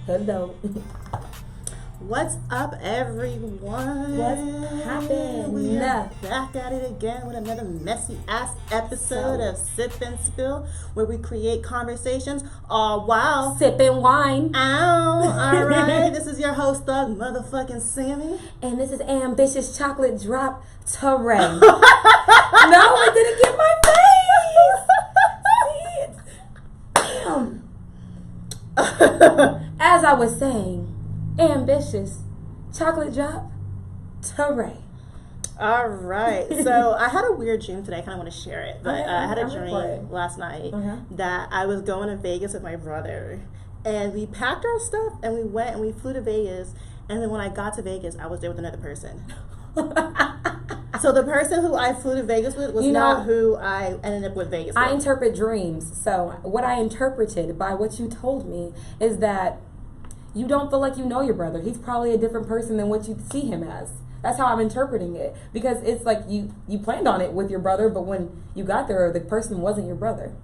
Hello. What's up, everyone? What's happening? We are back at it again with another messy ass episode of Sip and Spill, where we create conversations all while sipping wine. Ow! All right, this is your host, Thug Motherfucking Sammy, and this is Ambitious Chocolate Drop Teray. No, I didn't get my face. Damn. As I was saying. Ambitious Chocolate Drop Teray. All right. So I had a weird dream today. I kind of want to share it. But I had a dream last night that I was going to Vegas with my brother. And we packed our stuff and we went and we flew to Vegas. And then when I got to Vegas, I was there with another person. So the person who I flew to Vegas with was not who I ended up with Vegas with. I interpret dreams. So what I interpreted by what you told me is that you don't feel like you know your brother. He's probably a different person than what you see him as. That's how I'm interpreting it. Because it's like you planned on it with your brother, but when you got there, the person wasn't your brother.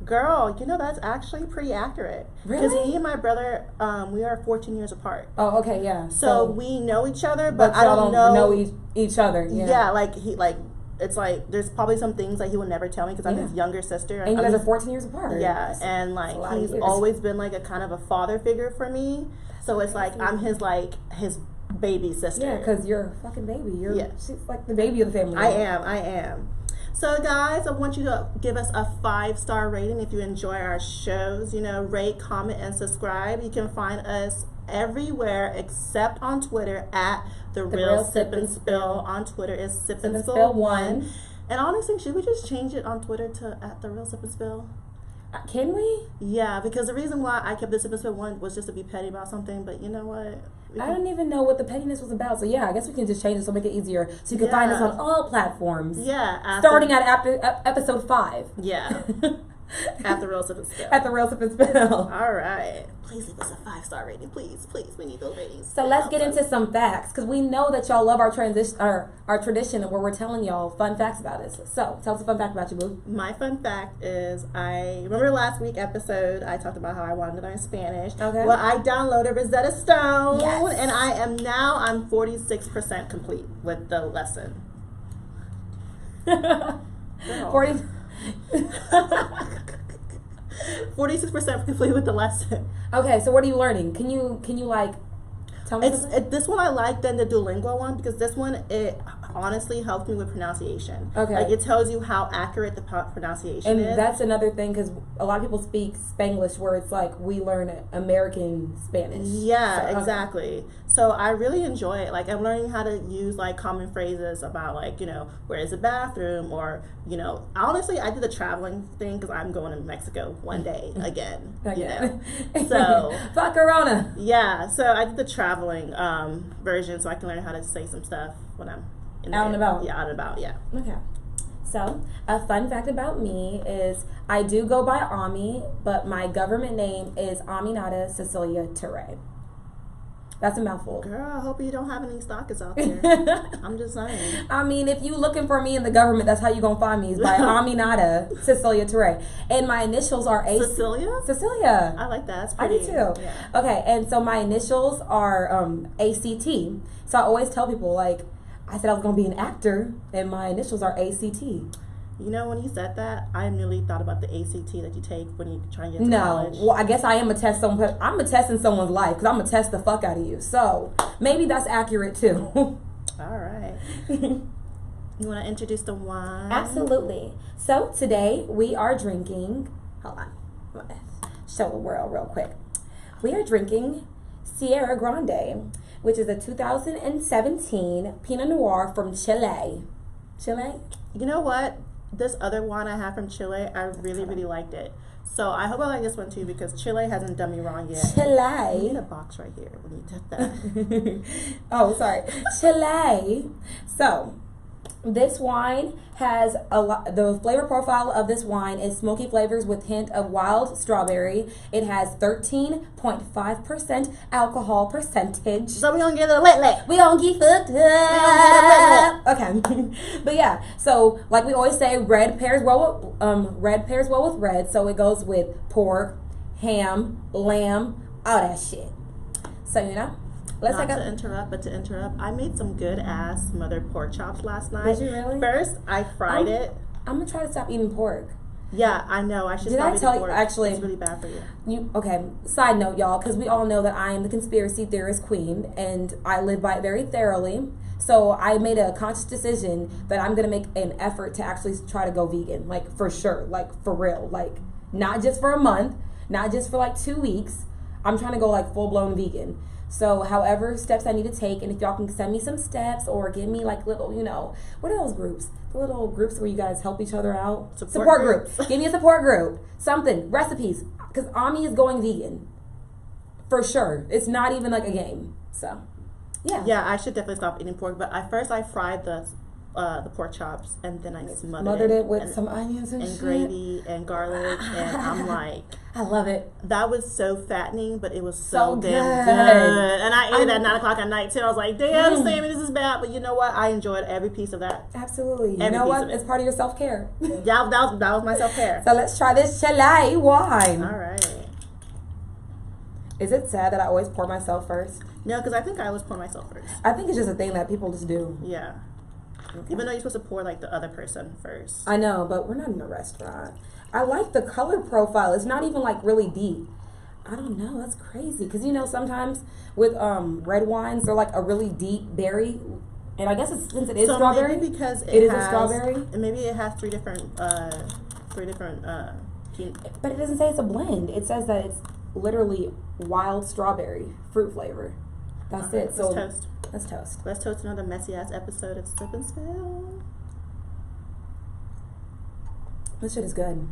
Girl, that's actually pretty accurate. Really? Because me and my brother, we are 14 years apart. Oh, okay, yeah. So we know each other, but I don't know each other. Yeah, it's like there's probably some things that he would never tell me because I'm his younger sister. And you guys are 14 years apart. Yeah, and he's always been like a kind of a father figure for me. So it's like I'm his baby sister. Yeah, because you're a fucking baby. She's like the baby of the family. I am. So guys, I want you to give us a 5-star rating if you enjoy our shows. Rate, comment, and subscribe. You can find us everywhere except on Twitter at The Real Sip and Spill. On Twitter is Sip and Spill 1. And honestly, should we just change it on Twitter to at The Real Sip and Spill? Can we? Yeah, because the reason why I kept the Sip and Spill 1 was just to be petty about something, but you know what? I don't even know what the pettiness was about. So yeah, I guess we can just change it to make it easier. So you can find us on all platforms. Yeah. Starting at episode 5. Yeah. At The Real Sip and Spill. At The Real Sip and Spill. All right. Please leave us a 5-star rating. Please. We need those ratings. So let's get into some facts, because we know that y'all love our tradition where we're telling y'all fun facts about us. So tell us a fun fact about you, boo. My fun fact is, I remember last week episode I talked about how I wanted to learn Spanish. Okay. Well, I downloaded Rosetta Stone, and I'm 46% complete with the lesson. 46% complete with the lesson. Okay, so what are you learning? Can you tell me? This one I like than the Duolingo one because this one it honestly helped me with pronunciation. Okay, it tells you how accurate the pronunciation is. And that's another thing because a lot of people speak Spanglish where it's like we learn American Spanish. Yeah, so, exactly. So I really enjoy it. Like I'm learning how to use common phrases about where is the bathroom or honestly I did the traveling thing because I'm going to Mexico one day again. So fuck Corona. Yeah, so I did the traveling version so I can learn how to say some stuff when I'm out and about. Yeah, out and about. Yeah. Okay. So a fun fact about me is I do go by Ami, but my government name is Aminata Cecilia Teray. That's a mouthful. Girl, I hope you don't have any stalkers out there. I'm just saying. I mean, if you looking for me in the government, that's how you gonna find me. Is by Aminata Cecilia Teray. And my initials are Cecilia? Cecilia. I like that. That's pretty. I do too. Yeah. Okay, and so my initials are ACT. So I always tell people, I said I was gonna be an actor, and my initials are ACT. When you said that, I immediately thought about the ACT that you take when you try and get to college. Well, I guess I am I'm a test in someone's life because I'm gonna test the fuck out of you. So maybe that's accurate too. All right. You want to introduce the wine? Absolutely. So today we are drinking. Hold on. I'm gonna show the world real quick. We are drinking Sierra Grande, which is a 2017 Pinot Noir from Chile. Chile? You know what? This other wine I have from Chile, I really, really liked it. So I hope I like this one too because Chile hasn't done me wrong yet. Chile. You need a box right here when you did that. Oh, sorry. Chile. So this wine has the flavor profile of this wine is smoky flavors with hint of wild strawberry. It has 13.5% alcohol percentage. So we gonna get a lit. We gonna get fucked up. Okay. But yeah, so like we always say, red pairs well with red. So it goes with pork, ham, lamb, all that shit. So, you know, let's Not to interrupt. I made some good ass smothered pork chops last night. Did you really? First, I fried it. I'm gonna try to stop eating pork. Yeah, I know. I should. Did I tell you? Actually, it's really bad for you. Okay. Side note, y'all, because we all know that I am the conspiracy theorist queen, and I live by it very thoroughly. So I made a conscious decision that I'm gonna make an effort to actually try to go vegan, like for sure, like for real, like not just for a month, not just for like 2 weeks. I'm trying to go like full blown vegan. So however steps I need to take, and if y'all can send me some steps or give me like little, you know, what are those groups? The little groups where you guys help each other out. Support groups. Give me a support group. Something. Recipes. Because Ami is going vegan. For sure. It's not even like a game. So, yeah. Yeah, I should definitely stop eating pork. But first I fried the pork chops, and then I smothered it with some onions and shit. Gravy and garlic, and I'm like, I love it. That was so fattening, but it was so damn good. And I ate it at 9 o'clock at night too. I was like, damn, Sammy, this is bad. But you know what? I enjoyed every piece of that. Absolutely. You know what? It's part of your self-care. Yeah, that was my self-care. So let's try this Chilai wine. All right. Is it sad that I always pour myself first? No, because I think I always pour myself first. I think it's just a thing that people just do. Yeah. Okay. Even though you're supposed to pour like the other person first. I know, but we're not in a restaurant. I like the color profile. It's not even like really deep. I don't know. That's crazy. Because you know, sometimes with red wines, they're like a really deep berry. And I guess it's, since it is so strawberry. Maybe because it is a strawberry. Maybe it has three different. But it doesn't say it's a blend. It says that it's literally wild strawberry fruit flavor. That's it. So toast. Let's toast. Let's toast another messy ass episode of Slip and Spill. This shit is good.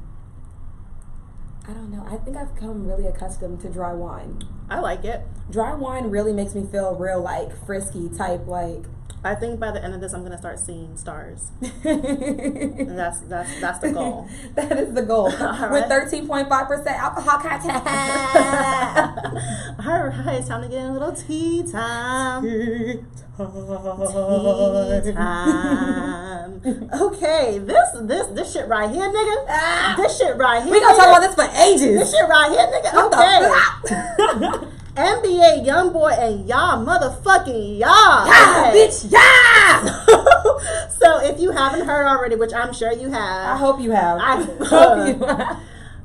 I don't know. I think I've become really accustomed to dry wine. I like it. Dry wine really makes me feel real like frisky type like. I think by the end of this, I'm gonna start seeing stars. And that's the goal. That is the goal. Right. With 13.5% alcohol content. All right, it's time to get a little tea time. Tea time. Okay, this shit right here, nigga. This shit right here. We gonna talk about this for ages. This shit right here, nigga. Okay. NBA YoungBoy and y'all motherfucking y'all. Yeah, okay. bitch, yeah. So if you haven't heard already, which I'm sure you have. I hope you have. I hope you have.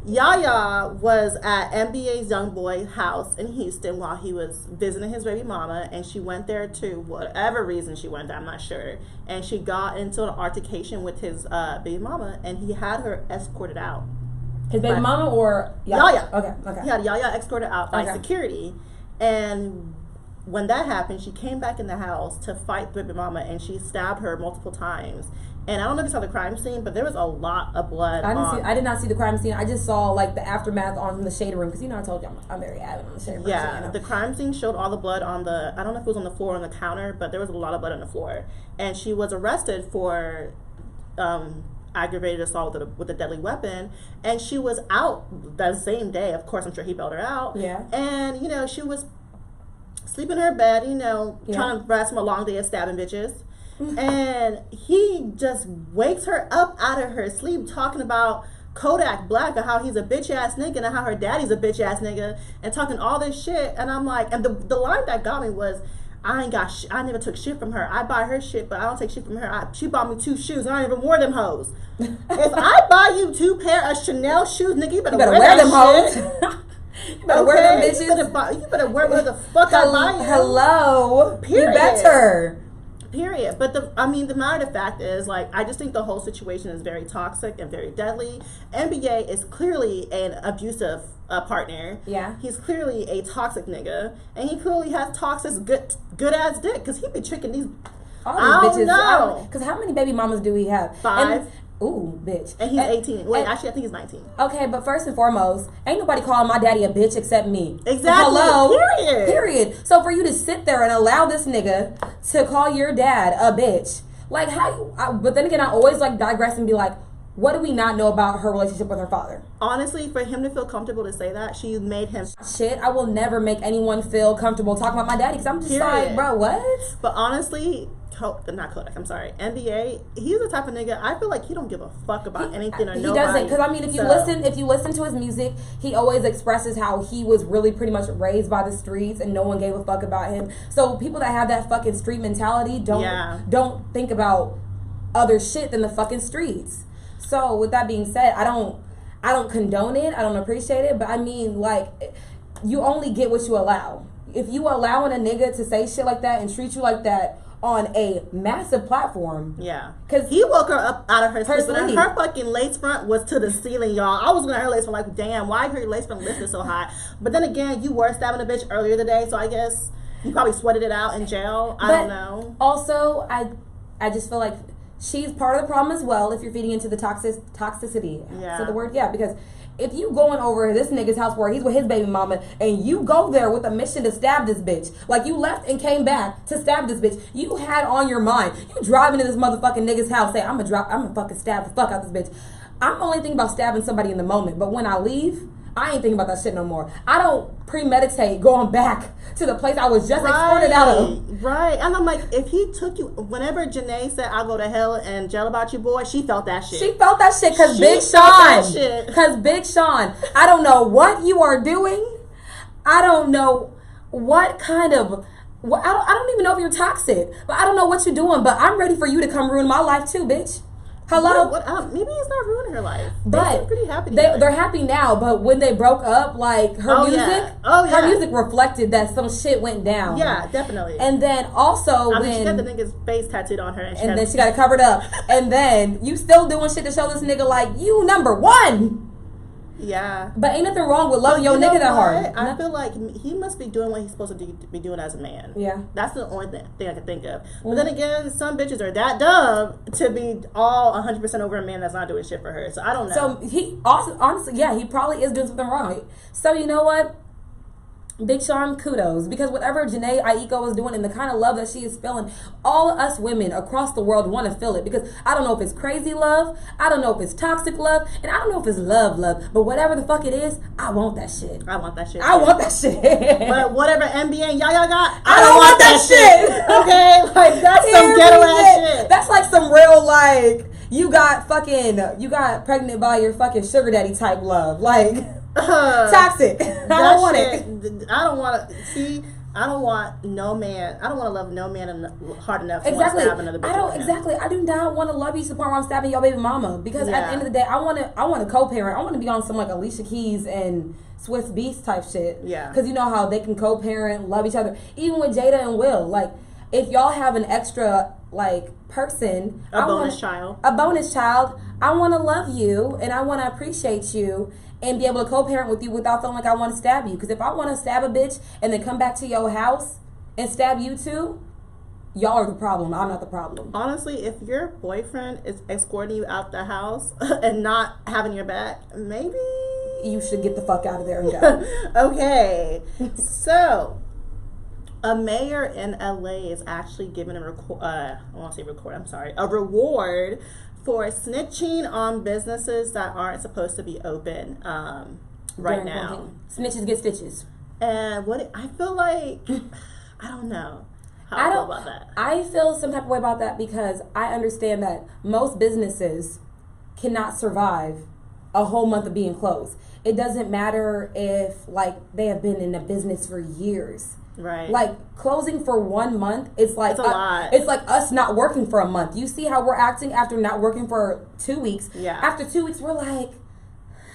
Yaya was at NBA's YoungBoy house in Houston while he was visiting his baby mama, and she went there to whatever reason she went there, I'm not sure. And she got into an altercation with his baby mama, and he had her escorted out. His baby mama or Yaya? Okay. He had Yaya escorted out by security. And when that happened, she came back in the house to fight the baby mama, and she stabbed her multiple times. And I don't know if you saw the crime scene, but there was a lot of blood. I did not see the crime scene. I just saw like the aftermath on the shade room, because you know I told you I'm very avid on the shade room. Yeah, you know? The crime scene showed all the blood on the, I don't know if it was on the floor or on the counter, but there was a lot of blood on the floor. And she was arrested for aggravated assault with a deadly weapon, and she was out that same day. Of course, I'm sure he bailed her out. Yeah. And you know, she was sleeping in her bed, you know, trying to rest from a long day of stabbing bitches. And he just wakes her up out of her sleep talking about Kodak Black and how he's a bitch ass nigga and how her daddy's a bitch ass nigga and talking all this shit. And I'm like, and the line that got me was, I never took shit from her. I buy her shit, but I don't take shit from her. She bought me 2 shoes, and I ain't even wore them hoes. If I buy you 2 pair of Chanel shoes, nigga, you better wear them hoes. You better wear them bitches. You better wear where the fuck I buy you. Hello. Period. You better. Period. But the matter of fact is, like, I just think the whole situation is very toxic and very deadly. NBA is clearly an abusive partner. Yeah. He's clearly a toxic nigga, and he clearly has toxic good ass dick, because he be tricking these. All these bitches. Know. Because how many baby mamas do we have? 5. Ooh, bitch. And he's 18. Wait, actually, I think he's 19. Okay, but first and foremost, ain't nobody calling my daddy a bitch except me. Exactly. Hello? Period. So for you to sit there and allow this nigga to call your dad a bitch, like how but then again, I always like digress and be like, what do we not know about her relationship with her father? Honestly, for him to feel comfortable to say that, she made him... Shit, I will never make anyone feel comfortable talking about my daddy, because I'm just like, bro, what? But honestly, not Kodak, I'm sorry, NBA, he's the type of nigga, I feel like he don't give a fuck about anything or nobody. He doesn't, because I mean, if you listen to his music, he always expresses how he was really pretty much raised by the streets and no one gave a fuck about him. So people that have that fucking street mentality don't think about other shit than the fucking streets. So with that being said, I don't condone it, I don't appreciate it, but I mean, like, you only get what you allow. If you allowing a nigga to say shit like that and treat you like that on a massive platform. Yeah. Because he woke her up out of her sleep. And her fucking lace front was to the ceiling, y'all. I was looking at her lace front like, damn, why her lace front lifted so high? But then again, you were stabbing a bitch earlier today, so I guess you probably sweated it out in jail. I don't know. Also, I just feel like she's part of the problem as well if you're feeding into the toxicity. Yeah. So the word, because if you going over this nigga's house where he's with his baby mama and you go there with a mission to stab this bitch, like you left and came back to stab this bitch, you had on your mind, you driving to this motherfucking nigga's house, say, I'm gonna fucking stab the fuck out this bitch. I'm only thinking about stabbing somebody in the moment, but when I leave, I ain't thinking about that shit no more. I don't premeditate going back to the place I was just escorted out of. Right. And I'm like, if he took you, whenever Janae said, I'll go to hell and jail about you, boy, she felt that shit. She felt that shit because Big Sean. Because Big Sean. I don't know what you are doing. I don't know what kind of... I don't even know if you're toxic. But I don't know what you're doing. But I'm ready for you to come ruin my life too, bitch. Hello? Maybe it's not ruining her life. But they're pretty happy together. They're happy now, but when they broke up, like her music reflected that some shit went down. Yeah, definitely. And then also she got the nigga's face tattooed on her, and then she got it covered up. And then you still doing shit to show this nigga like you number one. Yeah. But ain't nothing wrong with loving your nigga that hard. I feel like he must be doing what he's supposed to be doing as a man. Yeah. That's the only thing I can think of. But then again, some bitches are that dumb to be all 100% over a man that's not doing shit for her. So I don't know. So he also, honestly, he probably is doing something wrong. So you know what? Big Sean, kudos, because whatever Janae Aiko is doing and the kind of love that she is feeling, all of us women across the world want to feel it, because I don't know if it's crazy love, I don't know if it's toxic love, and I don't know if it's love, but whatever the fuck it is, I want that shit. I want that shit. But whatever NBA and Yaya got, I don't want that shit. Okay, like that's some ghetto ass shit. That's like some real like you got pregnant by your fucking sugar daddy type love, like. Toxic. I don't want it. I don't want to see. I don't want no man. I don't want to love no man hard enough to stab another bitch. I do not want to love you to the point where I'm stabbing your baby mama, because at the end of the day, I want to co-parent. I want to be on some like Alicia Keys and Swiss Beats type shit. Yeah. Because you know how they can co-parent, love each other. Even with Jada and Will, like if y'all have an extra like person, a bonus child, I want to love you and I want to appreciate you and be able to co-parent with you without feeling like I want to stab you. Because if I want to stab a bitch and then come back to your house and stab you too, y'all are the problem. I'm not the problem. Honestly, if your boyfriend is escorting you out the house and not having your back, maybe you should get the fuck out of there and go. Okay. So, a mayor in LA is actually given a reward for snitching on businesses that aren't supposed to be open right now. Snitches get stitches. And I feel like, I don't know how I feel about that. I feel some type of way about that because I understand that most businesses cannot survive a whole month of being closed. It doesn't matter if like they have been in a business for years. Right. Like closing for 1 month, it's like it's a lot. It's like us not working for a month. You see how we're acting after not working for 2 weeks. Yeah. After 2 weeks, we're like,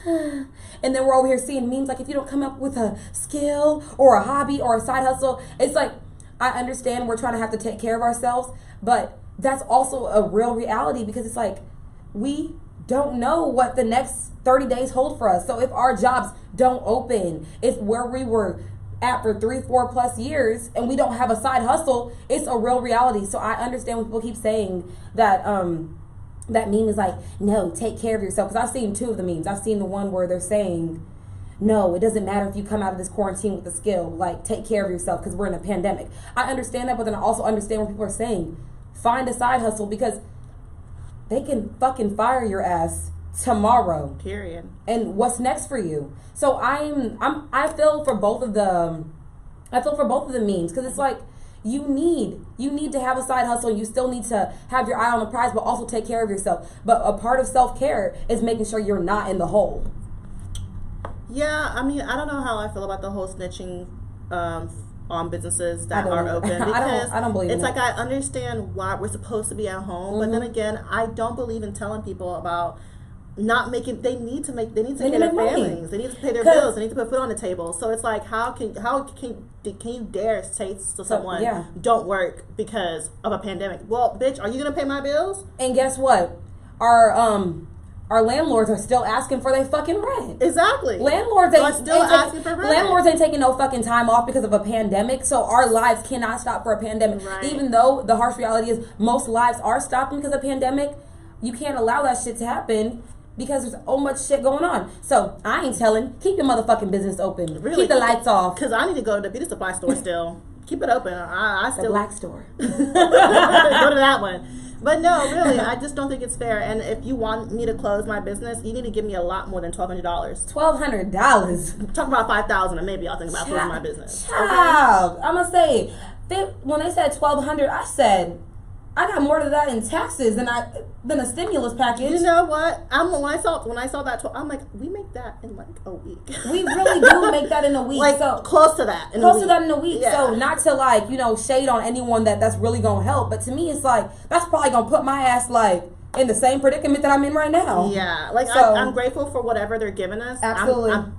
and then we're over here seeing memes like if you don't come up with a skill or a hobby or a side hustle, it's like I understand we're trying to have to take care of ourselves, but that's also a real reality because it's like we don't know what the next 30 days hold for us. So if our jobs don't open, if where we were at for 3-4 plus years and we don't have a side hustle, it's a real reality. So I understand when people keep saying that that meme is like, no, take care of yourself, because I've seen 2 of the memes. I've seen the one where they're saying, no, it doesn't matter if you come out of this quarantine with a skill, like take care of yourself because we're in a pandemic. I understand that, but then I also understand when people are saying find a side hustle, because they can fucking fire your ass tomorrow. Period. And what's next for you? So I feel for both of the memes, because it's like You need to have a side hustle. You still need to have your eye on the prize, but also take care of yourself. But a part of self-care is making sure you're not in the hole. Yeah, I mean, I don't know how I feel about the whole snitching on businesses that are open, because I don't believe it's like, I understand why we're supposed to be at home, but then again, I don't believe in telling people about not making. They need to pay their families. They need to pay their bills. They need to put food on the table. So it's like, how can you dare say to someone, don't work because of a pandemic? Well, bitch, are you gonna pay my bills? And guess what? Our landlords are still asking for their fucking rent. Exactly. Landlords asking for rent. Landlords ain't taking no fucking time off because of a pandemic. So our lives cannot stop for a pandemic. Right. Even though the harsh reality is most lives are stopping because of a pandemic, you can't allow that shit to happen because there's so much shit going on. So I ain't telling. Keep your motherfucking business open. Really? Keep the lights off. Because I need to go to the beauty supply store still. Keep it open. I still the black store. Go to that one. But no, really, I just don't think it's fair. And if you want me to close my business, you need to give me a lot more than $1,200. $1,200. Talk about $5,000, and maybe I'll think about closing my business. Child, okay? I'm gonna say when they said $1,200, I said I got more to that in taxes than a stimulus package. You know what? When I saw that, I'm like, we make that in like a week. We really do make that in a week. Like, so close to that in a week. Yeah. So not to like, shade on anyone that's really gonna help, but to me it's like that's probably gonna put my ass like in the same predicament that I'm in right now. Yeah, like so, I'm grateful for whatever they're giving us. Absolutely.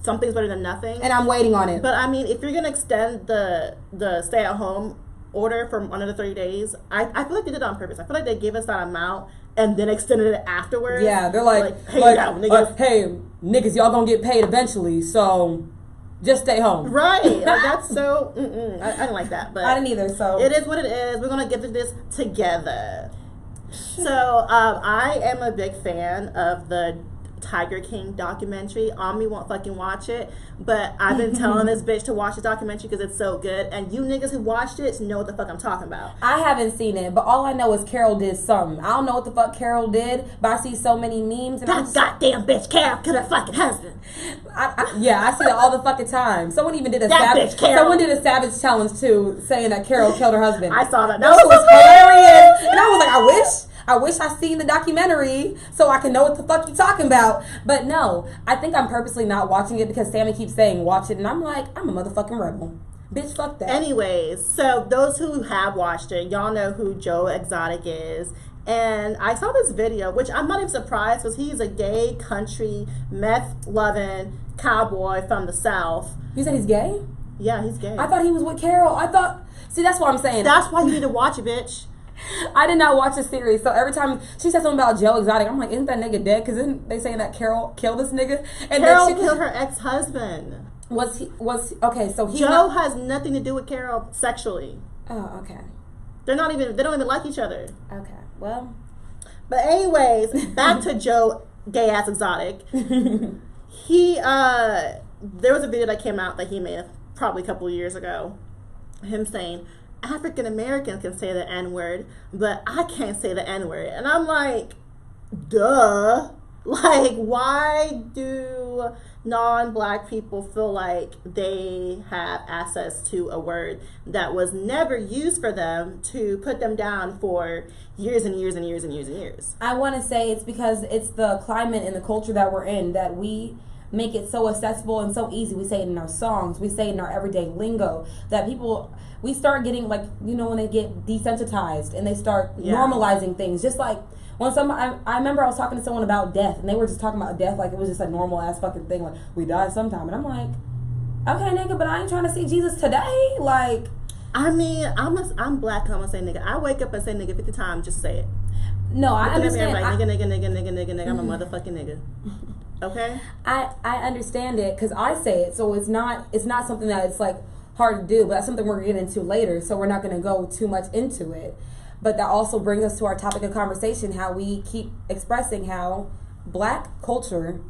Something's better than nothing. And I'm waiting on it. But I mean, if you're gonna extend the stay at home order for another 30 days, I feel like they did it on purpose. I feel like they gave us that amount and then extended it afterwards. Yeah, they're like hey, niggas, y'all gonna get paid eventually, so just stay home. Right. Like, that's so I didn't like that, but I didn't either. So it is what it is. We're gonna get through this together. So I am a big fan of the Tiger King documentary. Ami won't fucking watch it, but I've been telling this bitch to watch the documentary because it's so good, and you niggas who watched it know what the fuck I'm talking about. I haven't seen it, but all I know is Carol did something. I don't know what the fuck Carol did, but I see so many memes. And that goddamn bitch Carol killed her fucking husband. I see it all the fucking time. Someone even did a savage challenge too, saying that Carol killed her husband. I saw that. That was hilarious, and I was like, I wish I seen the documentary so I can know what the fuck you talking about. But no, I think I'm purposely not watching it because Sammy keeps saying watch it, and I'm like, I'm a motherfucking rebel. Bitch, fuck that. Anyways, so those who have watched it, y'all know who Joe Exotic is. And I saw this video, which I'm not even surprised because he's a gay, country, meth-loving cowboy from the South. You said he's gay? Yeah, he's gay. I thought he was with Carol. See, that's what I'm saying. That's why you need to watch it, bitch. I did not watch the series, so every time she said something about Joe Exotic, I'm like, isn't that nigga dead? Because then they saying that Carol killed this nigga, and Carol killed her ex-husband. Okay? So Joe has nothing to do with Carol sexually. Oh, okay. They don't even like each other. Okay, well. But anyways, back to Joe Gay Ass Exotic. He there was a video that came out that he made probably a couple of years ago. Him saying, African Americans can say the N-word, but I can't say the N-word. And I'm like, duh. Like, why do non-black people feel like they have access to a word that was never used for them to put them down for years and years and years and years and years? I want to say it's because it's the climate and the culture that we're in that we make it so accessible and so easy. We say it in our songs. We say it in our everyday lingo that people... We start getting, like, when they get desensitized and they start normalizing things. Just like when I remember I was talking to someone about death, and they were just talking about death like it was just a normal ass fucking thing. Like, we die sometime. And I'm like, okay, nigga, but I ain't trying to see Jesus today. Like, I mean, I'm black. I'm gonna say nigga. I wake up and say nigga 50 times. Just say it. No, I understand. Like, nigga. I'm a motherfucking nigga. Okay. I understand it because I say it, so it's not something that it's like hard to do, but that's something we're going to get into later, so we're not going to go too much into it. But that also brings us to our topic of conversation, how we keep expressing how black culture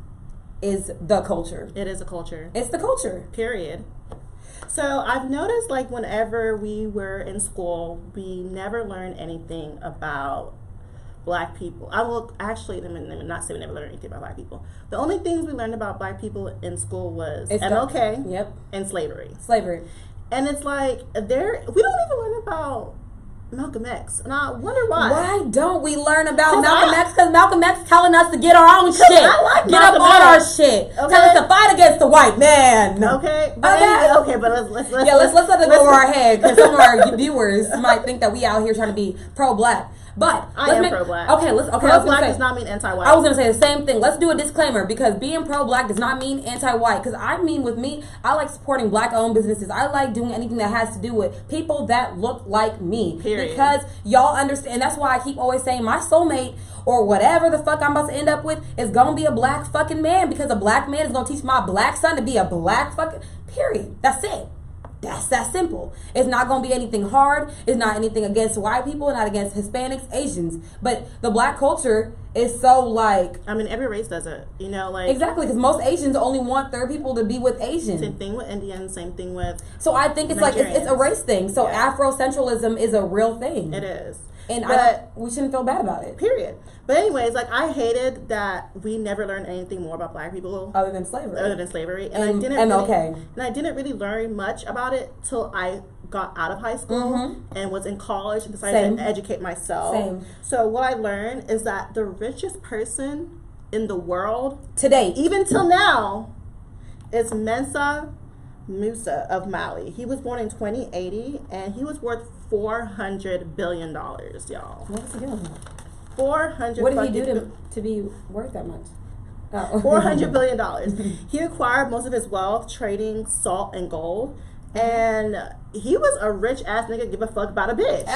is the culture. It is a culture. It's the culture. Period. So I've noticed, like, whenever we were in school, we never learned anything about black people. I will actually not say we never learned anything about black people. The only things we learned about black people in school was MLK and slavery. And it's like, we don't even learn about Malcolm X, and I wonder why. Why don't we learn about Malcolm X? Because Malcolm X telling us to get our own shit. Get Malcolm up on our shit. Okay. Tell us to fight against the white man. Okay. But let's let it go over our head, because some of our viewers might think that we out here trying to be pro-black. But I am pro-black. Pro-black does not mean anti-white. I was gonna say the same thing. Let's do a disclaimer, because being pro-black does not mean anti-white. Because I mean, with me, I like supporting black-owned businesses. I like doing anything that has to do with people that look like me. Period. Because y'all understand. That's why I keep always saying my soulmate or whatever the fuck I'm about to end up with is gonna be a black fucking man, because a black man is gonna teach my black son to be a black fucking. Period. That's it. That's that simple. It's not going to be anything hard. It's not anything against white people, not against Hispanics, Asians. But the black culture is so like... I mean, every race does it. You know, like... Exactly, because most Asians only want their people to be with Asians. Same thing with Indians, same thing with... So I think it's Nigerians. Like, it's a race thing. So Afrocentralism is a real thing. It is. And we shouldn't feel bad about it. Period. But anyways, like, I hated that we never learned anything more about black people other than slavery. And I didn't really learn much about it till I got out of high school and was in college and decided to educate myself. Same. So what I learned is that the richest person in the world today, even till now, is Mensa Musa of Mali. He was born in 2080 and he was worth $400 billion, y'all. What's he doing? 400. What did he do to be worth that much? Oh. $400 billion. He acquired most of his wealth trading salt and gold, and he was a rich ass nigga. Give a fuck about a bitch.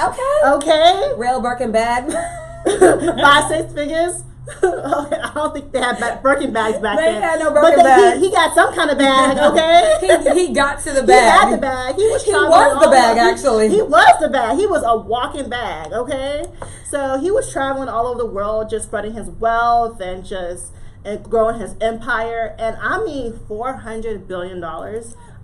Okay. Real Birkin bag. 5-6 figures. Okay, I don't think they had Birkin bags back then. They had no Birkin bags. He got some kind of bag, okay? he got to the bag. He had the bag. He was the bag, actually. He was the bag. He was a walking bag, okay? So he was traveling all over the world, just spreading his wealth and just growing his empire. And I mean, $400 billion.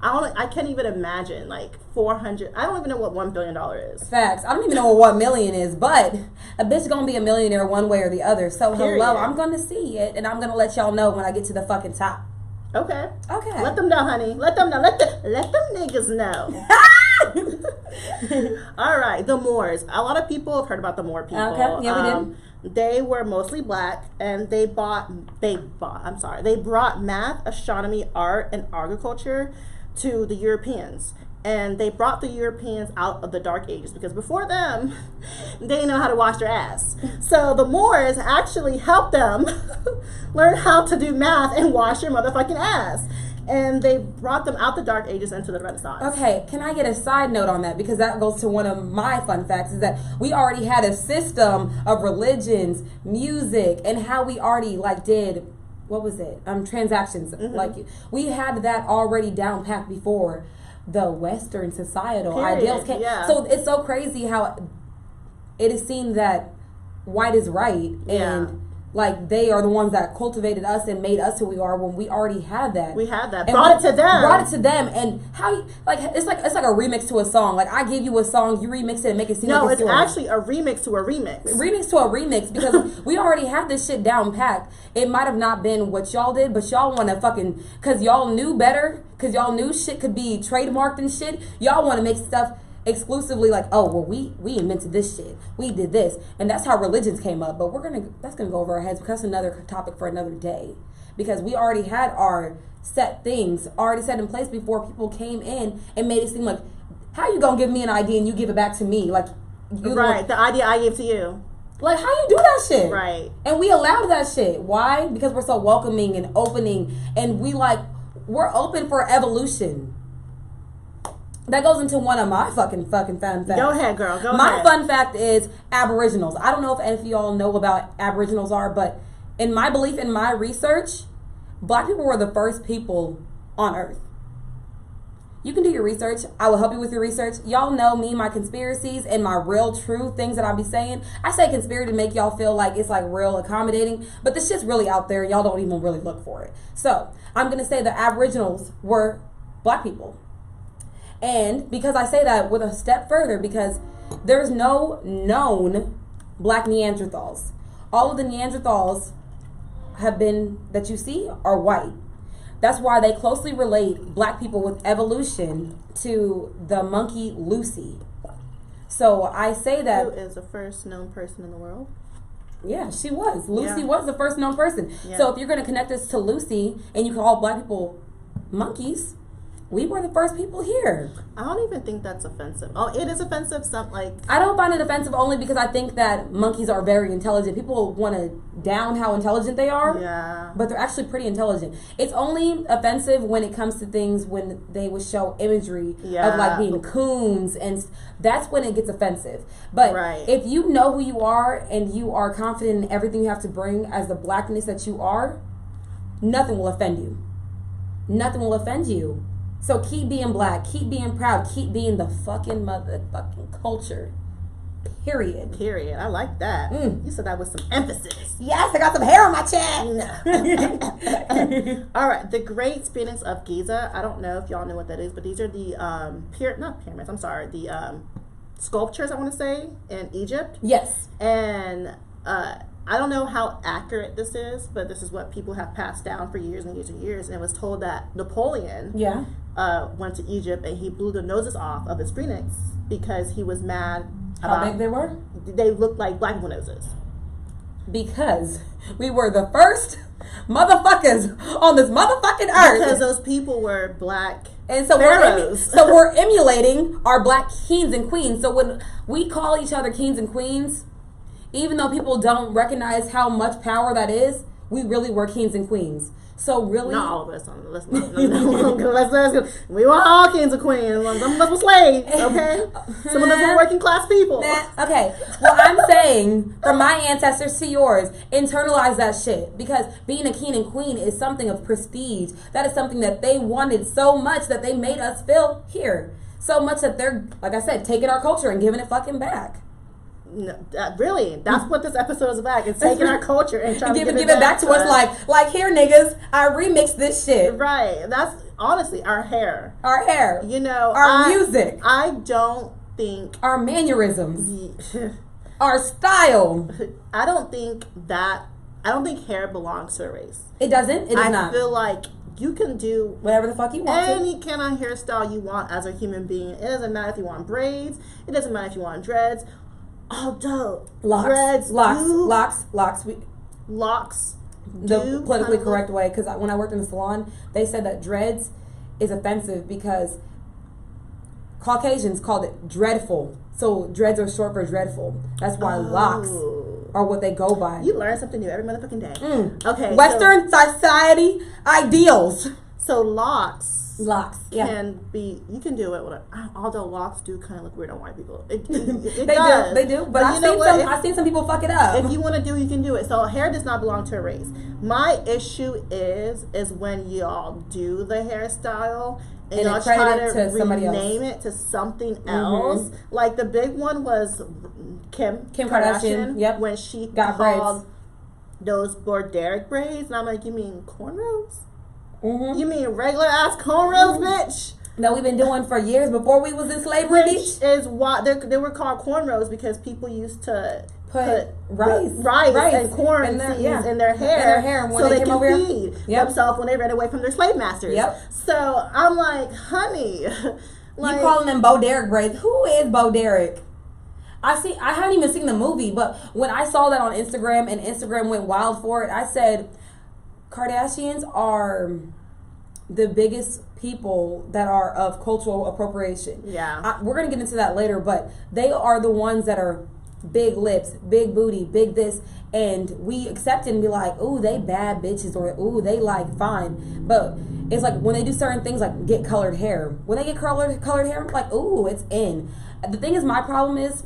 I can't even imagine, like, 400. I don't even know what $1 billion is. Facts. I don't even know what $1 million is, but a bitch gonna be a millionaire one way or the other. So hello, I'm gonna see it, and I'm gonna let y'all know when I get to the fucking top. Okay. Okay. Let them know, honey. Let them know. Let them niggas know. All right, the Moors. A lot of people have heard about the Moor people. Okay. Yeah, we did. They were mostly black, and they brought math, astronomy, art, and agriculture to the Europeans. And they brought the Europeans out of the Dark Ages, because before them, they didn't know how to wash their ass. So the Moors actually helped them learn how to do math and wash your motherfucking ass. And they brought them out the Dark Ages into the Renaissance. Okay, can I get a side note on that? Because that goes to one of my fun facts, is that we already had a system of religions, music, and how we already did, what was it? Transactions. Like, we had that already down pat before the Western societal ideals came. Yeah. So it's so crazy how it is seen that white is right, and like they are the ones that cultivated us and made us who we are, when we already had that. We had that. Brought it to them. And how you, it's like a remix to a song. Like, I give you a song, you remix it and make it seem like it's yours. No, it's actually a remix to a remix. Remix to a remix, because we already had this shit down packed. It might have not been what y'all did, but y'all want to fucking, because y'all knew better, because y'all knew shit could be trademarked and shit. Y'all want to make stuff exclusively like, oh, well, we invented this shit, we did this, and that's how religions came up. But that's gonna go over our heads, because that's another topic for another day, because we already had our set things already set in place before people came in and made it seem like, how you gonna give me an idea and you give it back to me, like the idea I gave to you. Like, how you do that shit? Right. And we allowed that shit. Why? Because we're so welcoming and opening, and we're open for evolution. That goes into one of my fucking fun facts. Go ahead, girl. Go ahead. My fun fact is Aboriginals. I don't know if any of y'all know about Aboriginals but in my belief, in my research, black people were the first people on Earth. You can do your research. I will help you with your research. Y'all know me, my conspiracies, and my real true things that I be saying. I say conspiracy to make y'all feel like it's like real accommodating, but this shit's really out there. Y'all don't even really look for it. So I'm going to say the Aboriginals were black people. And because I say that with a step further, because there's no known black Neanderthals. All of the Neanderthals that you see are white. That's why they closely relate black people with evolution to the monkey Lucy. So I say that... Who is the first known person in the world? Yeah, she was. Lucy was the first known person. Yeah. So if you're going to connect us to Lucy and you call black people monkeys, we were the first people here. I don't even think that's offensive. Oh, it is offensive. I don't find it offensive only because I think that monkeys are very intelligent. People want to down how intelligent they are. Yeah. But they're actually pretty intelligent. It's only offensive when it comes to things when they would show imagery of like being coons, and that's when it gets offensive. But if you know who you are and you are confident in everything you have to bring as the blackness that you are, nothing will offend you. Nothing will offend you. So keep being black, keep being proud, keep being the fucking motherfucking culture. Period. I like that. You said that with some emphasis. Yes, I got some hair on my chest. All right, the Great Sphinx of Giza. I don't know if y'all know what that is, but these are the not pyramids. I'm sorry, the sculptures. I want to say in Egypt. Yes. And I don't know how accurate this is, but this is what people have passed down for years and years and years. And it was told that Napoleon went to Egypt and he blew the noses off of the Sphinx because he was mad. How big they were? They looked like black people noses. Because we were the first motherfuckers on this motherfucking earth. Because those people were black. And so we're emulating our black kings and queens. So when we call each other kings and queens, even though people don't recognize how much power that is, we really were kings and queens. So really, not all of us. We were all kings and queens. Some of us were slaves. Okay, some of us were working class people. Okay, well, I'm saying from my ancestors to yours, internalize that shit, because being a king and queen is something of prestige. That is something that they wanted so much that they made us feel here. So much that they're, like I said, taking our culture and giving it fucking back. No, really, that's what this episode is about. It's taking our culture and trying to give it back to us. Like here, niggas, I remixed this shit. Right. That's honestly our hair. You know, our music. I don't think our mannerisms, our style. I don't think hair belongs to a race. It doesn't. It does not. I feel like you can do whatever the fuck you want. Any kind of hairstyle you want as a human being. It doesn't matter if you want braids. It doesn't matter if you want dreads. Although locks, locks. The politically correct way, because when I worked in the salon, they said that dreads is offensive because Caucasians called it dreadful. So dreads are short for dreadful. That's why locks are what they go by. You learn something new every motherfucking day. Okay. Western society ideals. So locks can be, you can do it, although locks do kind of look weird on white people. They do, but I've seen some people fuck it up. If you want to do it, you can do it. So hair does not belong to a race. My issue is when y'all do the hairstyle and y'all try to rename it to something else. Like the big one was Kim Kardashian. Yep. When she got called those Borderic braids, and I'm like, you mean cornrows? You mean regular ass cornrows, bitch? That we've been doing for years before we was in slavery. Which is why they were called cornrows, because people used to put rice and corn in their hair so they can feed themselves when they ran away from their slave masters. So I'm like, honey, you calling them Bo Derek braids? Who is Bo Derek? I haven't even seen the movie, but when I saw that on Instagram and Instagram went wild for it, I said, Kardashians are the biggest people that are of cultural appropriation. We're going to get into that later, but they are the ones that are big lips, big booty, big this, and we accept it and be like, ooh, they bad bitches, or ooh, they like fine. But it's like when they do certain things, like get colored hair. When they get colored hair, I'm like, ooh, it's in. The thing is, my problem is,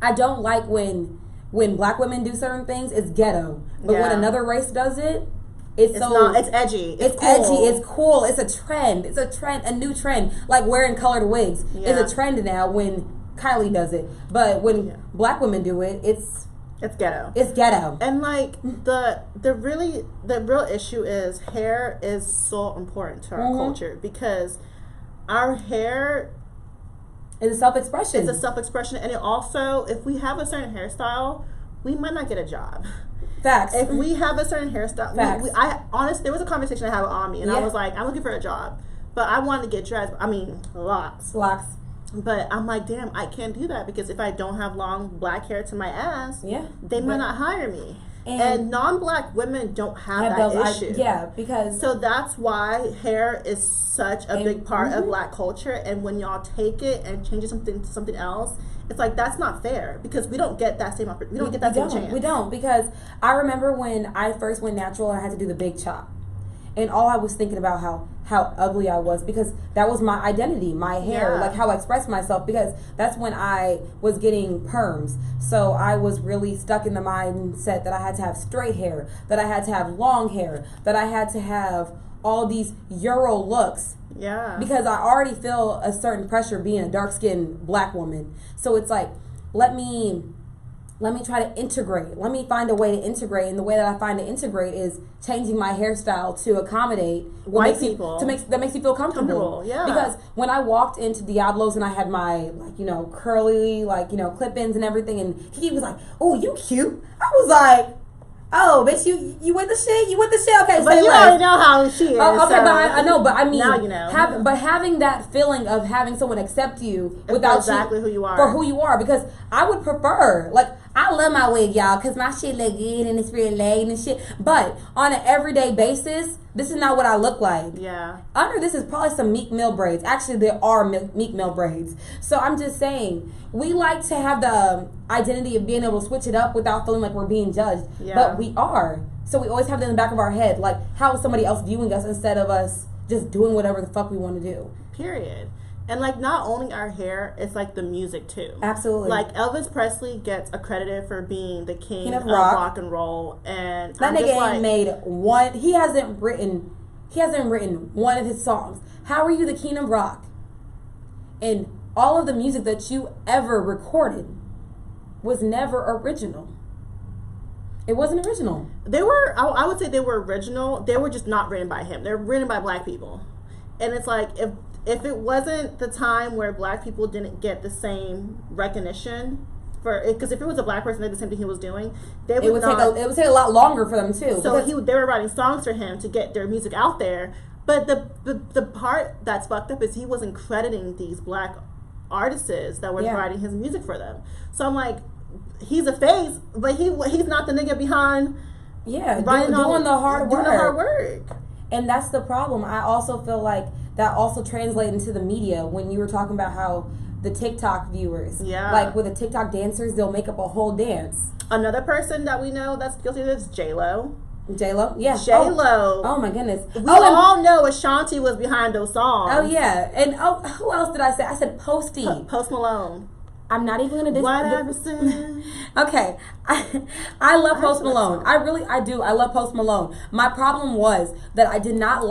I don't like when black women do certain things, it's ghetto. But when another race does it, it's edgy. It's cool. Edgy. It's cool. It's a trend. It's a trend. A new trend. Like wearing colored wigs is a trend now when Kylie does it. But when black women do it, it's ghetto. It's ghetto. And like the real issue is hair is so important to our culture, because our hair is a self-expression. It's a self-expression, and it also, if we have a certain hairstyle, we might not get a job. Facts. If we have a certain hairstyle, honestly, there was a conversation I had with Ami, and I was like, I'm looking for a job, but I wanted to get dressed. I mean, locks. But I'm like, damn, I can't do that because if I don't have long black hair to my ass, they might not hire me. And non-black women don't have that issue. Because so that's why hair is such a big part of black culture. And when y'all take it and change it to something else, it's like that's not fair because we don't get that same opportunity. We don't get that same chance. We don't, because I remember when I first went natural, I had to do the big chop. And all I was thinking about how ugly I was, because that was my identity, my hair, like how I expressed myself, because that's when I was getting perms. So I was really stuck in the mindset that I had to have straight hair, that I had to have long hair, that I had to have all these Euro looks. Yeah. Because I already feel a certain pressure being a dark-skinned black woman. So it's like, let me try to integrate. Let me find a way to integrate. And the way that I find to integrate is changing my hairstyle to accommodate white people. That makes you feel comfortable. Yeah. Because when I walked into Diablo's and I had my, curly, clip-ins and everything, and he was like, oh, you cute. I was like, oh, bitch, you with the shit? You with the shit? Okay, but you already know how she is. Oh, okay, so but I know, but I mean, now you know. But having that feeling of having someone accept you without exactly who you are, for who you are, because I would prefer, I love my wig, y'all, because my shit look good and it's real laid and shit. But on an everyday basis, this is not what I look like. Yeah. Under this is probably some Meek Mill braids. Actually, there are Meek Mill braids. So I'm just saying, we like to have the identity of being able to switch it up without feeling like we're being judged. Yeah. But we are. So we always have that in the back of our head. Like, how is somebody else viewing us instead of us just doing whatever the fuck we want to do? Period. And not only our hair, it's the music too. Absolutely. Elvis Presley gets accredited for being the king of rock and roll, and that nigga ain't made one. He hasn't written one of his songs. How are you the king of rock? And all of the music that you ever recorded was never original. It wasn't original. They were. I would say they were original. They were just not written by him. They're written by black people, and it's if it wasn't the time where black people didn't get the same recognition because if it was a black person that did the same thing he was doing, it would take a lot longer for them too. So they were writing songs for him to get their music out there. But the part that's fucked up is he wasn't crediting these black artists that were writing his music for them. So I'm like, he's a face, but he's not the nigga behind. Yeah, doing the hard work. And that's the problem. I also feel like that also translates into the media when you were talking about how the TikTok viewers, with the TikTok dancers, they'll make up a whole dance. Another person that we know that's guilty of this is J-Lo. J-Lo? Yeah. J-Lo. Oh my goodness. We all know Ashanti was behind those songs. Oh yeah. And who else did I say? I said Posty. Post Malone. I'm not even gonna Whatever soon. Okay. I love Post Malone. I do. I love Post Malone. My problem was that I did not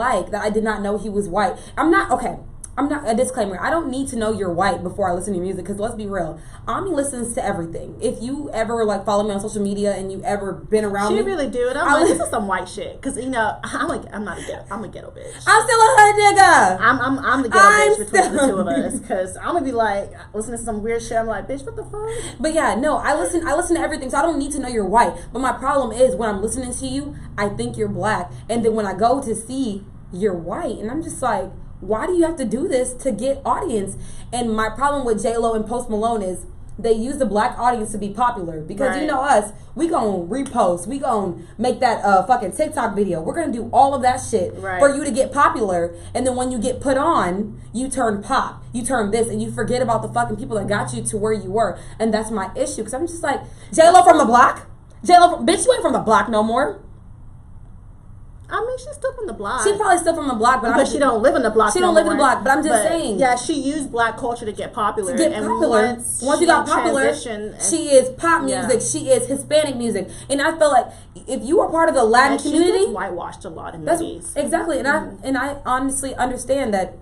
know he was white. I'm not a disclaimer. I don't need to know you're white before I listen to your music, because let's be real. Ami listens to everything. If you ever follow me on social media and you ever been around me, she really do. And I'm like, this is some white shit, because I'm a ghetto bitch. I'm still a hood nigga. I'm the ghetto bitch between the two of us, because I'm gonna be listening to some weird shit. I'm like, bitch, what the fuck? But yeah, no, I listen to everything, so I don't need to know you're white. But my problem is when I'm listening to you, I think you're black, and then when I go to see you're white, and I'm just like, why do you have to do this to get audience? And my problem with J-Lo and Post Malone is they use the black audience to be popular, because you know us, we gonna repost, we gonna make that fucking TikTok video, we're gonna do all of that shit for you to get popular. And then when you get put on, you turn pop, you turn this, and you forget about the fucking people that got you to where you were. And that's my issue, because I'm just like, J-Lo from the block? Bitch, you ain't from the block no more. I mean, she's still from the block. She's probably still from the block, but she don't live in the block. She don't live in the block, but I'm just saying. Yeah, she used black culture to get popular. Once you got popular, she is pop music. Yeah. She is Hispanic music, and I feel like if you are part of the Latin community, she gets whitewashed a lot in movies. Exactly, and I honestly understand that.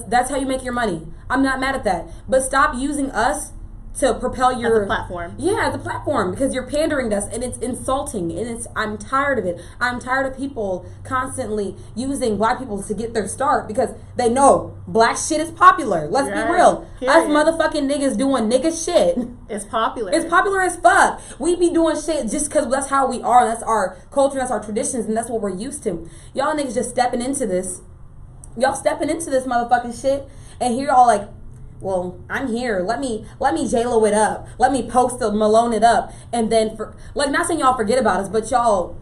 That's how you make your money. I'm not mad at that, but stop using us to propel your as a platform. Yeah, as a platform, because you're pandering to us and it's insulting, and I'm tired of it. I'm tired of people constantly using black people to get their start because they know black shit is popular. Let's be real. Period. Us motherfucking niggas doing nigga shit. It's popular. It's popular as fuck. We be doing shit just because that's how we are. That's our culture. That's our traditions, and that's what we're used to. Y'all niggas just stepping into this. Y'all stepping into this motherfucking shit, and here y'all like, well, I'm here. Let me J-Lo it up. Let me post the Malone it up. And then, not saying y'all forget about us, but y'all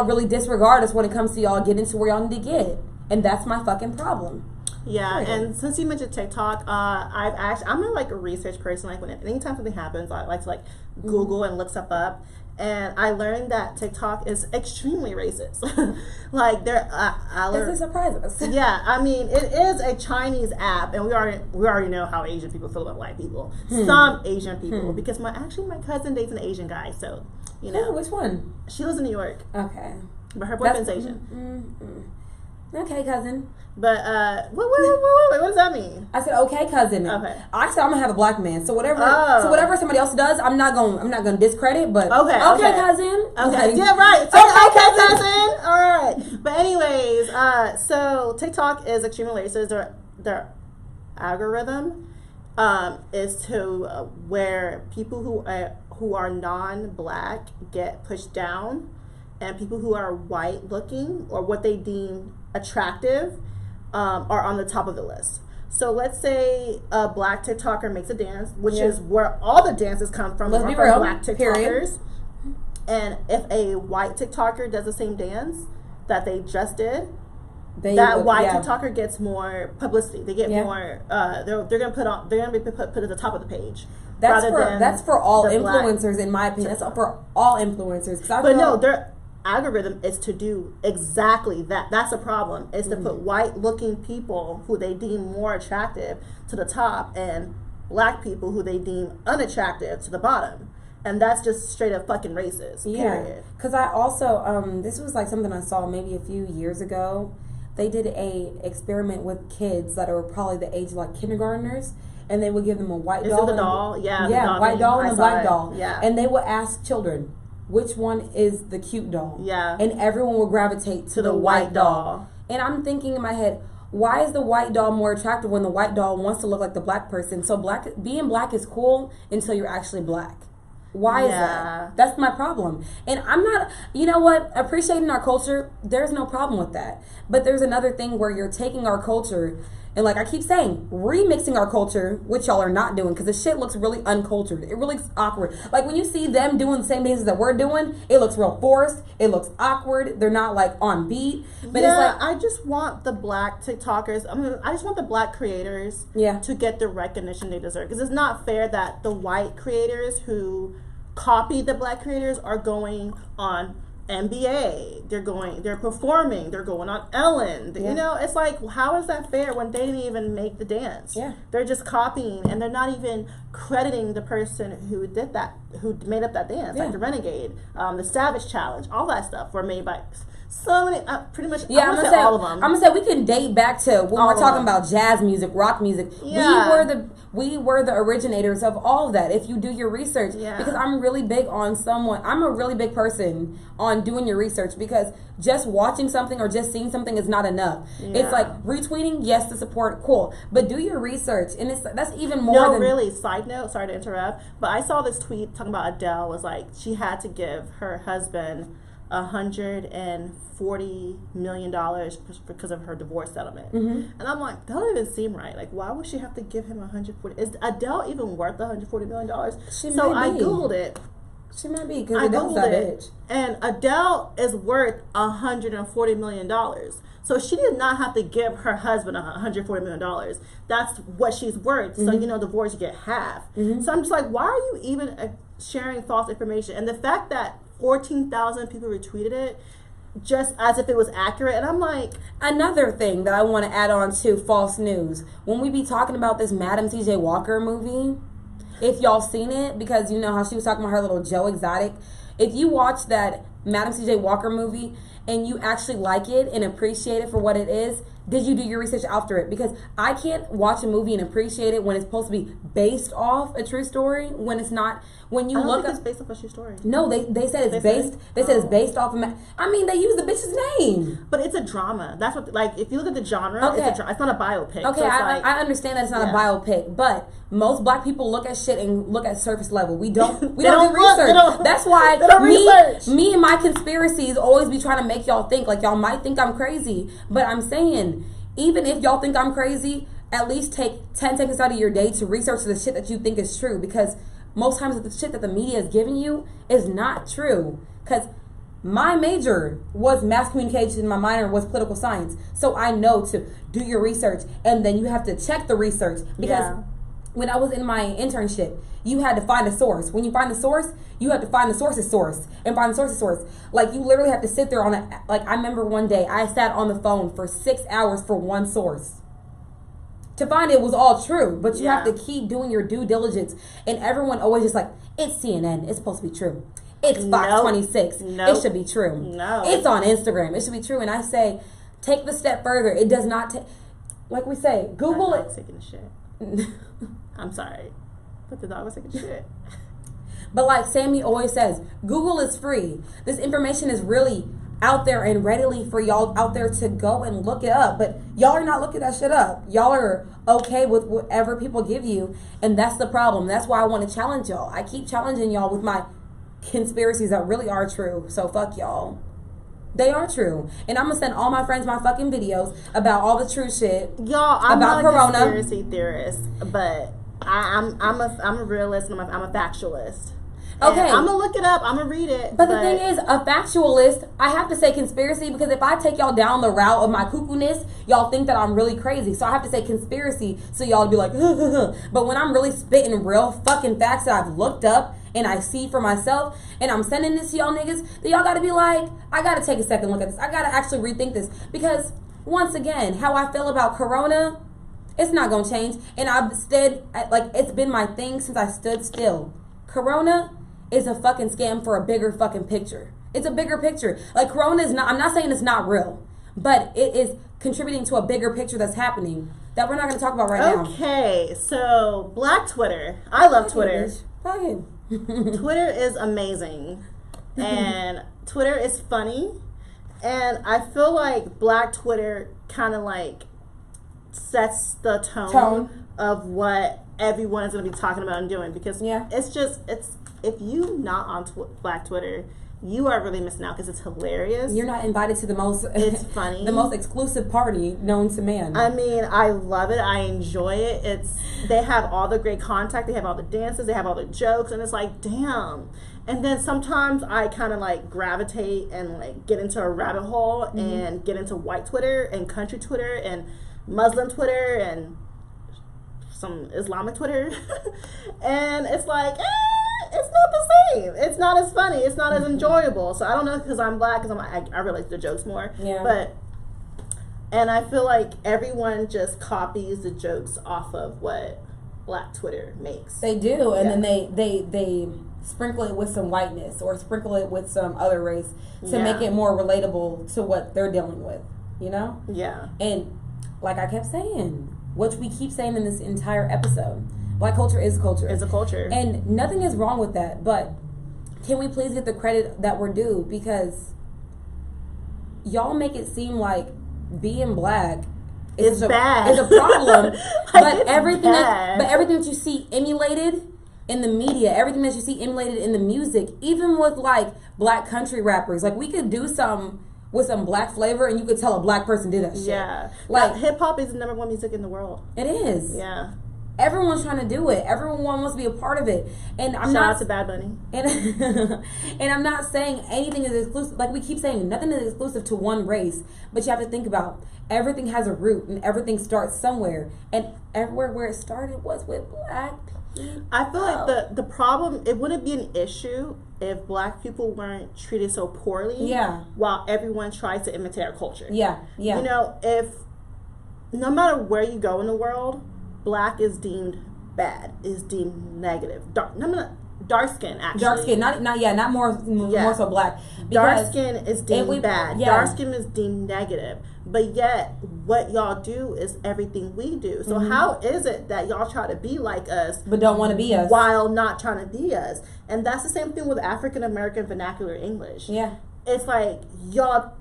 really disregard us when it comes to y'all getting to where y'all need to get. And that's my fucking problem. Yeah, and since you mentioned TikTok, I'm a research person. Like anytime something happens, I like to Google and look stuff up. And I learned that TikTok is extremely racist. Does it surprise us? Yeah, I mean, it is a Chinese app, and we already know how Asian people feel about white people. Some Asian people, because my cousin dates an Asian guy, so you know. Oh, which one? She lives in New York. Okay, but her boyfriend's Asian. Okay, cousin. But wait, what does that mean? I said, okay, cousin. Okay. I said I'm gonna have a black man. So whatever somebody else does, I'm not gonna discredit. But okay, cousin. Okay, yeah, right. Okay, cousin. All right. But anyways, so TikTok is extremely racist. Their algorithm is to where people who are non-black get pushed down, and people who are white looking or what they deem attractive are on the top of the list. So let's say a black TikToker makes a dance, which is where all the dances come from. Let's be real. Black TikTokers. Period. And if a white TikToker does the same dance that they just did, that white TikToker gets more publicity. They get more. They're gonna be put at the top of the page. That's for all influencers, in my opinion. That's for all influencers. But no, their algorithm is to do exactly that. That's a problem. Is to put white-looking people who they deem more attractive to the top, and black people who they deem unattractive to the bottom. And that's just straight up fucking racist. Period. Because I also this was something I saw maybe a few years ago. They did a experiment with kids that are probably the age of kindergartners, and they would give them a white doll. Is it the doll? Yeah, white doll and a black doll. Yeah, and they would ask children, which one is the cute doll? Yeah, and everyone would gravitate to the white doll. And I'm thinking in my head, why is the white doll more attractive when the white doll wants to look like the black person? So being black is cool until you're actually black. Why is that? That's my problem. And I'm not, you know what, appreciating our culture, there's no problem with that. But there's another thing where you're taking our culture and I keep saying, remixing our culture, which y'all are not doing, because the shit looks really uncultured. It really looks awkward. When you see them doing the same dances that we're doing, it looks real forced. It looks awkward. They're not on beat. But I just want the black TikTokers, I just want the black creators to get the recognition they deserve. Because it's not fair that the white creators who copy the black creators are going on NBA, they're performing, they're going on Ellen. You know, it's how is that fair when they didn't even make the dance? Yeah, they're just copying, and they're not even crediting the person who did that, who made up that dance, like the Renegade, the Savage Challenge, all that stuff were made by so many, pretty much. Yeah, I'm gonna say all of them. I'm gonna say we can date back to when we're talking about jazz music, rock music. Yeah. We were the originators of all of that. If you do your research, because I'm really big on I'm a really big person on doing your research, because just watching something or just seeing something is not enough. Yeah. It's retweeting, yes, to support, cool, but do your research, and that's even more. No, really. Side note, sorry to interrupt, but I saw this tweet talking about Adele was she had to give her husband $140 million because of her divorce settlement. And I'm that doesn't even seem right. Why would she have to give him 140? Is Adele even worth $140 million? So I googled it. She might be, because Adele's that bitch. And Adele is worth $140 million. So she did not have to give her husband $140 million. That's what she's worth. So divorce, you get half. So I'm just why are you even sharing false information? And the fact that 14,000 people retweeted it just as if it was accurate, and I'm another thing that I want to add on to false news, when we be talking about this Madam CJ Walker movie, if y'all seen it, because you know how she was talking about her little Joe Exotic, if you watch that Madam CJ Walker movie and you actually like it and appreciate it for what it is, did you do your research after it? Because I can't watch a movie and appreciate it when it's supposed to be based off a true story, when it's not. When you look up, it's based off a true story. No, they said it's based. They said it's based off of. I mean, they use the bitch's name. But it's a drama. That's what. Like, if you look at the genre, it's not a biopic. Okay, so I understand that it's not a biopic, but most black people look at shit and look at surface level. We don't do research. That's why me and my conspiracies always be trying to make y'all think like y'all might think I'm crazy, but I'm saying even if y'all think I'm crazy, at least take 10 seconds out of your day to research the shit that you think is true, because most times the shit that the media is giving you is not true. Because my major was mass communication, my minor was political science. So I know to do your research, and then you have to check the research. Because when I was in my internship, you had to find a source. When you find the source, you have to find the source's source and find the source's source. Like, you literally have to sit there on a, like, I remember one day I sat on the phone for 6 hours for one source to find it was all true. But you have to keep doing your due diligence. And everyone always just like, it's CNN, it's supposed to be true. It's Fox 26, it should be true. No. It's on Instagram, it should be true. And I say, take the step further. It does not take, like we say, Google it. Taking a shit. I'm sorry, but the dog was taking shit. But like Sammy always says, Google is free. This information is really out there and readily for y'all out there to go and look it up. But y'all are not looking that shit up. Y'all are okay with whatever people give you. And that's the problem. That's why I want to challenge y'all. I keep challenging y'all with my conspiracies that really are true. So fuck y'all. They are true. And I'm going to send all my friends my fucking videos about all the true shit. Y'all, I'm about not Corona. a conspiracy theorist, but I'm a realist and I'm a factualist. Okay, I'm gonna look it up. I'm gonna read it. But the thing is, a factualist, I have to say conspiracy, because if I take y'all down the route of my cuckoo-ness, y'all think that I'm really crazy. So I have to say conspiracy, so y'all be like, but when I'm really spitting real fucking facts that I've looked up and I see for myself, and I'm sending this to y'all niggas, then y'all gotta be like, I gotta take a second look at this. I gotta actually rethink this, because once again, how I feel about Corona, it's not gonna change. And I've stood, like, it's been my thing since I stood still. Corona is a fucking scam for a bigger fucking picture. It's a bigger picture. Like, Corona is not, I'm not saying it's not real, but it is contributing to a bigger picture that's happening that we're not going to talk about right now. Okay, so Black Twitter. I love Twitter. Twitter is amazing. And Twitter is funny. And I feel like Black Twitter kind of like sets the tone of what everyone is going to be talking about and doing, because it's if you not on Black Twitter, you are really missing out, because it's hilarious. You're not invited to the most it's funny the most exclusive party known to man. I mean, I love it. I enjoy it. They have all the great contact, they have all the dances, they have all the jokes, and it's like, damn. And then sometimes I kind of like gravitate and like get into a rabbit hole and get into white Twitter and country Twitter and Muslim Twitter and some Islamic Twitter. And it's like, it's not the same. It's not as funny. It's not as enjoyable. So I don't know, because I'm Black, because I relate to the jokes more. Yeah. And I feel like everyone just copies the jokes off of what Black Twitter makes. They do, and then they sprinkle it with some whiteness or sprinkle it with some other race to make it more relatable to what they're dealing with. You know? Yeah. And like I kept saying, which we keep saying in this entire episode, Black culture is culture. It's a culture. And nothing is wrong with that, but can we please get the credit that we're due? Because y'all make it seem like being Black is bad. Is a problem. Like, but everything that you see emulated in the media, everything that you see emulated in the music, even with like Black country rappers, like we could do some with some Black flavor and you could tell a Black person did that shit. Yeah. Like, hip hop is the #1 music in the world. It is. Yeah. Everyone's trying to do it. Everyone wants to be a part of it. And I'm Shout out to Bad Bunny. And I'm not saying anything is exclusive. Like we keep saying, nothing is exclusive to one race. But you have to think about, everything has a root and everything starts somewhere. And everywhere where it started was with Black people. I feel like the problem, it wouldn't be an issue if Black people weren't treated so poorly. Yeah. While everyone tries to imitate our culture. Yeah. Yeah. You know, if no matter where you go in the world, Black is deemed bad, is deemed negative, dark. dark skin, actually. Dark skin, not more so black. Dark skin is deemed bad. Yeah. Dark skin is deemed negative. But yet, what y'all do is everything we do. So how is it that y'all try to be like us, but don't want to be us, while not trying to be us? And that's the same thing with African American vernacular English. Yeah, it's like y'all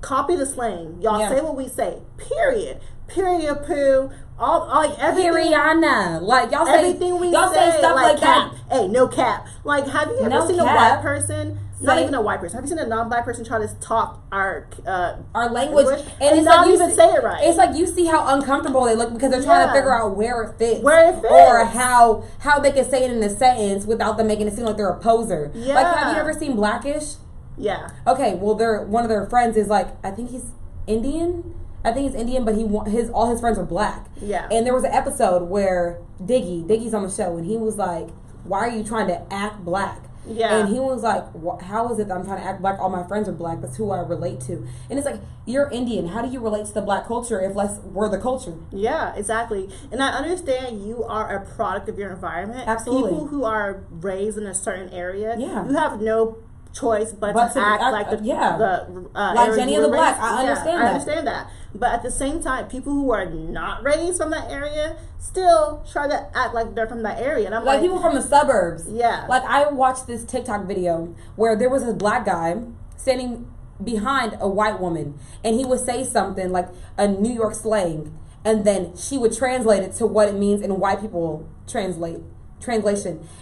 copy the slang. Y'all say what we say. Period. Period. Poo. All like everything. Periana. Like y'all say everything we y'all say stuff like cap. that. Hey, no cap. Like, have you ever seen a white person? Not even a white person. Have you seen a non-black person try to talk our language and not even say it right? It's like you see how uncomfortable they look because they're trying to figure out where it fits, or how they can say it in a sentence without them making it seem like they're a poser. Yeah. Like, have you ever seen Blackish? Yeah. Okay. Well, one of their friends is like, I think he's Indian. But all his friends are black. Yeah. And there was an episode where Diggy's on the show, and he was like, "Why are you trying to act black?" Yeah. And he was like, how is it that I'm trying to act black? All my friends are black. That's who I relate to. And it's like, you're Indian. How do you relate to the black culture if we're the culture? Yeah, exactly. And I understand you are a product of your environment. Absolutely. People who are raised in a certain area, you have no choice but to act like the like Jenny of the Black. I understand that. But at the same time, people who are not raised from that area still try to act like they're from that area. And I'm like people from the suburbs. Yeah. Like, I watched this TikTok video where there was a black guy standing behind a white woman, and he would say something like a New York slang, and then she would translate it to what it means in white people translation.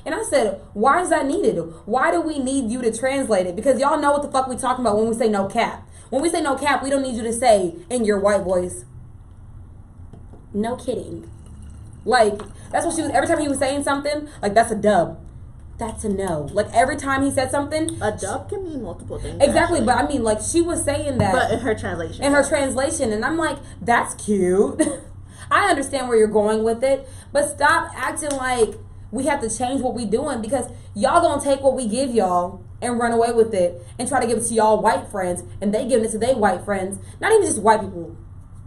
And I said, why is that needed? Why do we need you to translate it? Because y'all know what the fuck we talking about when we say no cap. When we say no cap, we don't need you to say in your white voice, no kidding. Like, that's what she was, every time he was saying something, like, that's a dub. That's a no. Like, every time he said something. A dub can mean multiple things. Exactly, but I mean, like, she was saying that. But in her translation. And I'm like, that's cute. I understand where you're going with it, but stop acting like we have to change what we doing, because y'all gonna take what we give y'all and run away with it and try to give it to y'all white friends, and they giving it to their white friends. Not even just white people,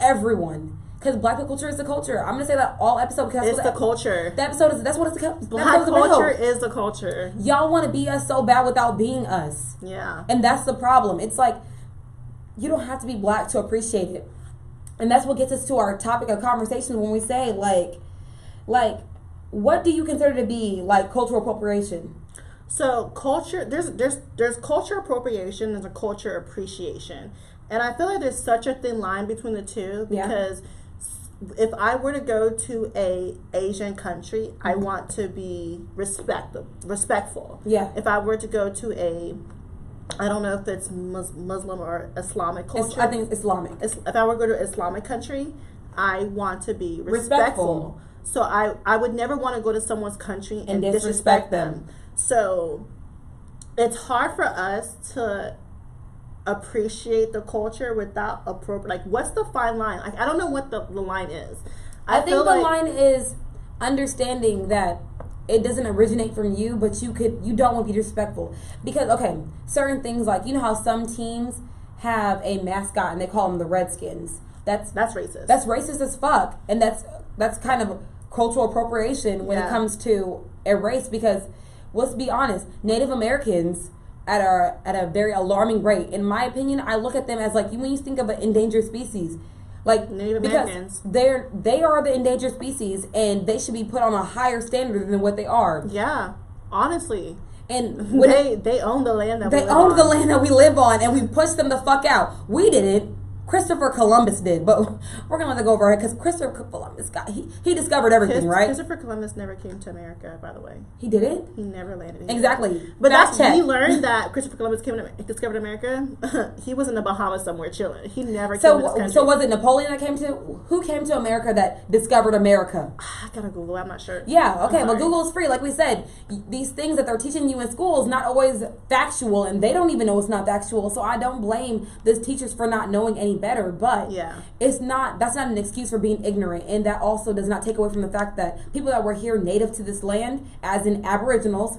everyone. Because black culture is the culture. I'm gonna say that all episode because it's the culture. The episode is, that's what it's black culture is the culture. Y'all want to be us so bad without being us. Yeah. And that's the problem. It's like, you don't have to be black to appreciate it. And that's what gets us to our topic of conversation when we say like what do you consider to be like cultural appropriation? So culture, there's culture appropriation, there's a culture appreciation, and I feel like there's such a thin line between the two, because if I were to go to a Asian country, I want to be respectful. Yeah. If I were to go to I don't know if it's Muslim or Islamic culture. I think it's Islamic. If I were to go to an Islamic country, I want to be respectful. So I would never want to go to someone's country and disrespect them. So it's hard for us to appreciate the culture without like, what's the fine line? Like, I don't know what the line is. I think the line is understanding that it doesn't originate from you, but you don't want to be disrespectful. Because, okay, certain things, like, you know how some teams have a mascot and they call them the Redskins. That's racist. That's racist as fuck. And that's kind of cultural appropriation when it comes to a race, because let's be honest, Native Americans at a very alarming rate. In my opinion, I look at them as like, when you think of an endangered species, like Native Americans, they are the endangered species, and they should be put on a higher standard than what they are. Yeah, honestly. And they own the land that the land that we live on, and we pushed them the fuck out. We didn't. Christopher Columbus did, but we're gonna let that go over it because Christopher Columbus he discovered everything, right? Christopher Columbus never came to America, by the way. He didn't. He never landed here. Exactly. But we learned that Christopher Columbus discovered America. He was in the Bahamas somewhere chilling. He never came to this country. So was it Napoleon that came to? Who came to America that discovered America? I gotta Google. I'm not sure. Yeah. Okay. Well, Google's free. Like we said, these things that they're teaching you in school is not always factual, and they don't even know it's not factual. So I don't blame these teachers for not knowing any better, but that's not an excuse for being ignorant, and that also does not take away from the fact that people that were here native to this land, as in Aboriginals,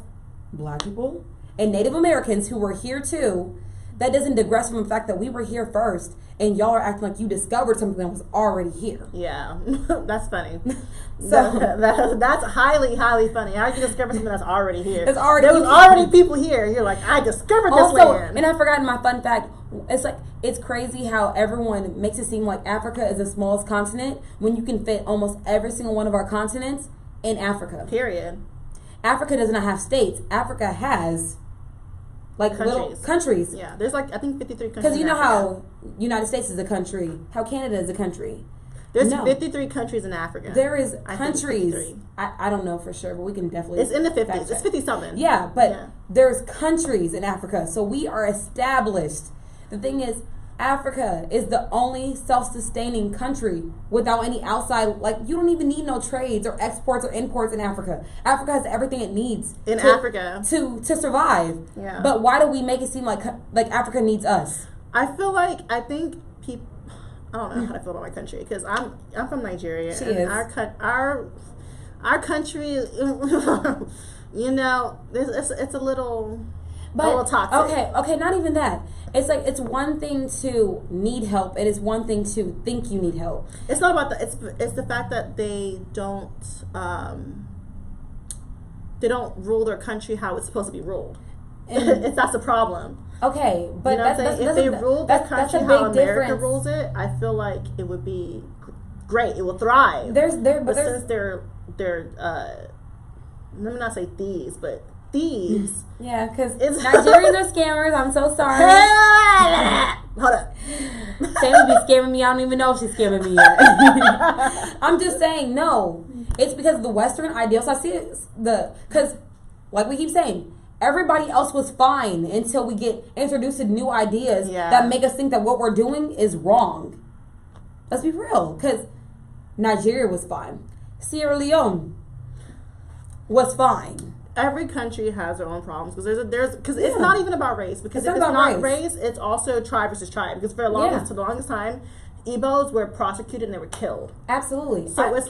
Black people, and Native Americans who were here too, that doesn't digress from the fact that we were here first and y'all are acting like you discovered something that was already here. Yeah, that's funny. That's highly, highly funny. How you discover something that's already here? It's already there was already people here. You're like, I discovered this land. And I forgot my fun fact. It's crazy how everyone makes it seem like Africa is the smallest continent when you can fit almost every single one of our continents in Africa. Period. Africa does not have states. Africa has little countries. Yeah, there's I think 53 countries. Because you know how United States is a country, how Canada is a country. There's 53 countries in Africa. There is countries. I don't know for sure, but we can definitely. It's in the 50s. It's 50 something. Yeah, but there's countries in Africa, so we are established. The thing is, Africa is the only self-sustaining country without any outside, you don't even need no trades or exports or imports in Africa. Africa has everything it needs Africa to survive. Yeah. But why do we make it seem like Africa needs us? I think people, I don't know how to feel about my country because I'm from Nigeria. She is. Our country, it's a little toxic. Okay, not even that. It's one thing to need help, and it's one thing to think you need help. It's not about that. It's the fact that they don't rule their country how it's supposed to be ruled. That's the problem. Okay, but if they ruled their country how America rules it, I feel like it would be great. It will thrive. But since they're let me not say thieves, but thieves. Yeah, because Nigerians are scammers. I'm so sorry. Hold up. Sammy be scamming me. I don't even know if she's scamming me yet. I'm just saying, no. It's because of the Western ideals. I see it. Because, like we keep saying, everybody else was fine until we get introduced to new ideas that make us think that what we're doing is wrong. Let's be real. Because Nigeria was fine. Sierra Leone was fine. Every country has their own problems because it's not even about race. Because if it's not race, it's also tribe versus tribe. Because for the longest time, Igbos were prosecuted and they were killed. Absolutely. So it's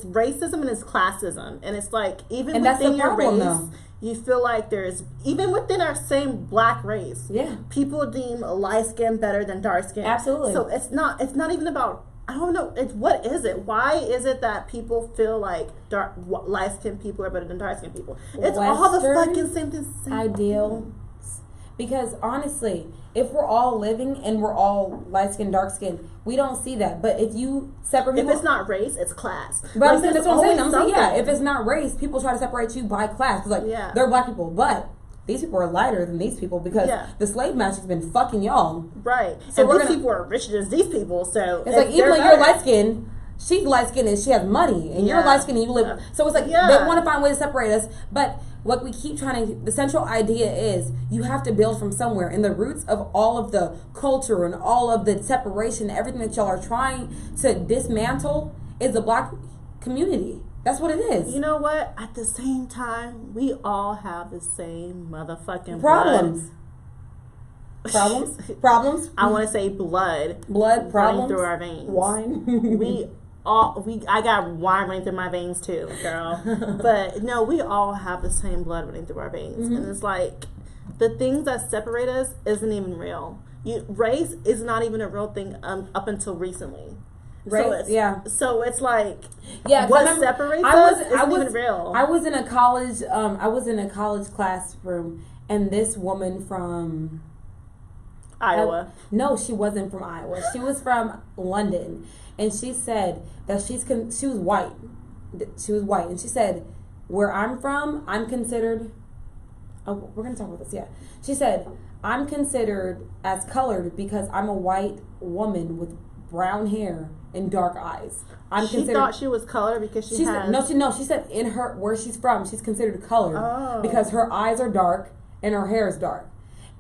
racism and it's classism, and it's even within your race, you feel like there's even within our same black race. Yeah. People deem light skin better than dark skin. Absolutely. So it's not even about. I don't know. What is it? Why is it that people feel like light-skinned people are better than dark-skinned people? It's all the fucking same thing. Ideal. Because honestly, if we're all living and we're all light-skinned, dark-skinned, we don't see that. But if you separate people... If it's not race, it's class. But I'm saying, that's what I'm saying. If it's not race, people try to separate you by class. Because they're black people. But... these people are lighter than these people because the slave master's been fucking y'all. Right. So these people are richer than these people. So it's even though you're light skinned, she's light skinned and she has money, and you're light skinned and you live. So it's they want to find ways to separate us. But what we keep the central idea is you have to build from somewhere, and the roots of all of the culture and all of the separation, everything that y'all are trying to dismantle is the black community. That's what it is. You know what? At the same time, we all have the same motherfucking problems. Problems. I want to say blood problems running through our veins. Wine. I got wine running through my veins too, girl. But no, we all have the same blood running through our veins, and it's the things that separate us isn't even real. Race is not even a real thing up until recently. Right. So it's what separates us isn't even real. I was in a college classroom, and this woman from Iowa. No, she wasn't from Iowa. She was from London, and she said that she was white. She was white, and she said, "Where I'm from, I'm considered." Oh, we're gonna talk about this. Yeah, she said, "I'm considered as colored because I'm a white woman with brown hair and dark eyes." She thought she was colored because she has... She said where she's from, she's considered colored because her eyes are dark and her hair is dark.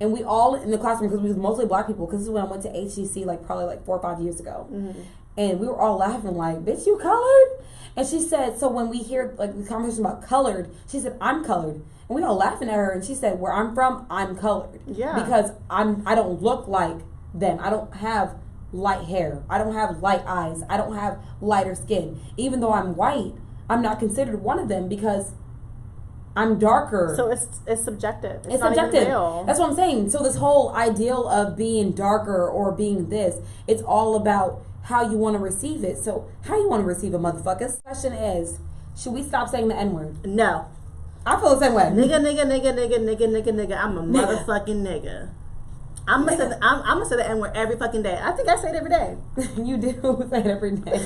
And we all in the classroom, because we was mostly black people, because this is when I went to HCC probably 4 or 5 years ago. Mm-hmm. And we were all laughing bitch, you colored? And she said, so when we hear the conversation about colored, she said, I'm colored. And we all laughing at her, and she said, where I'm from, I'm colored. Yeah. Because I don't look like them. I don't have light hair. I don't have light eyes. I don't have lighter skin. Even though I'm white, I'm not considered one of them because I'm darker. So it's subjective. It's not subjective. Even real. That's what I'm saying. So this whole ideal of being darker or being this, it's all about how you want to receive it. So how you want to receive it, motherfuckers? Question is, should we stop saying the N-word? No. I feel the same way. Nigga. I'm a motherfucking nigga. I'm gonna say the N-word every fucking day. I think I say it every day. You do say it every day.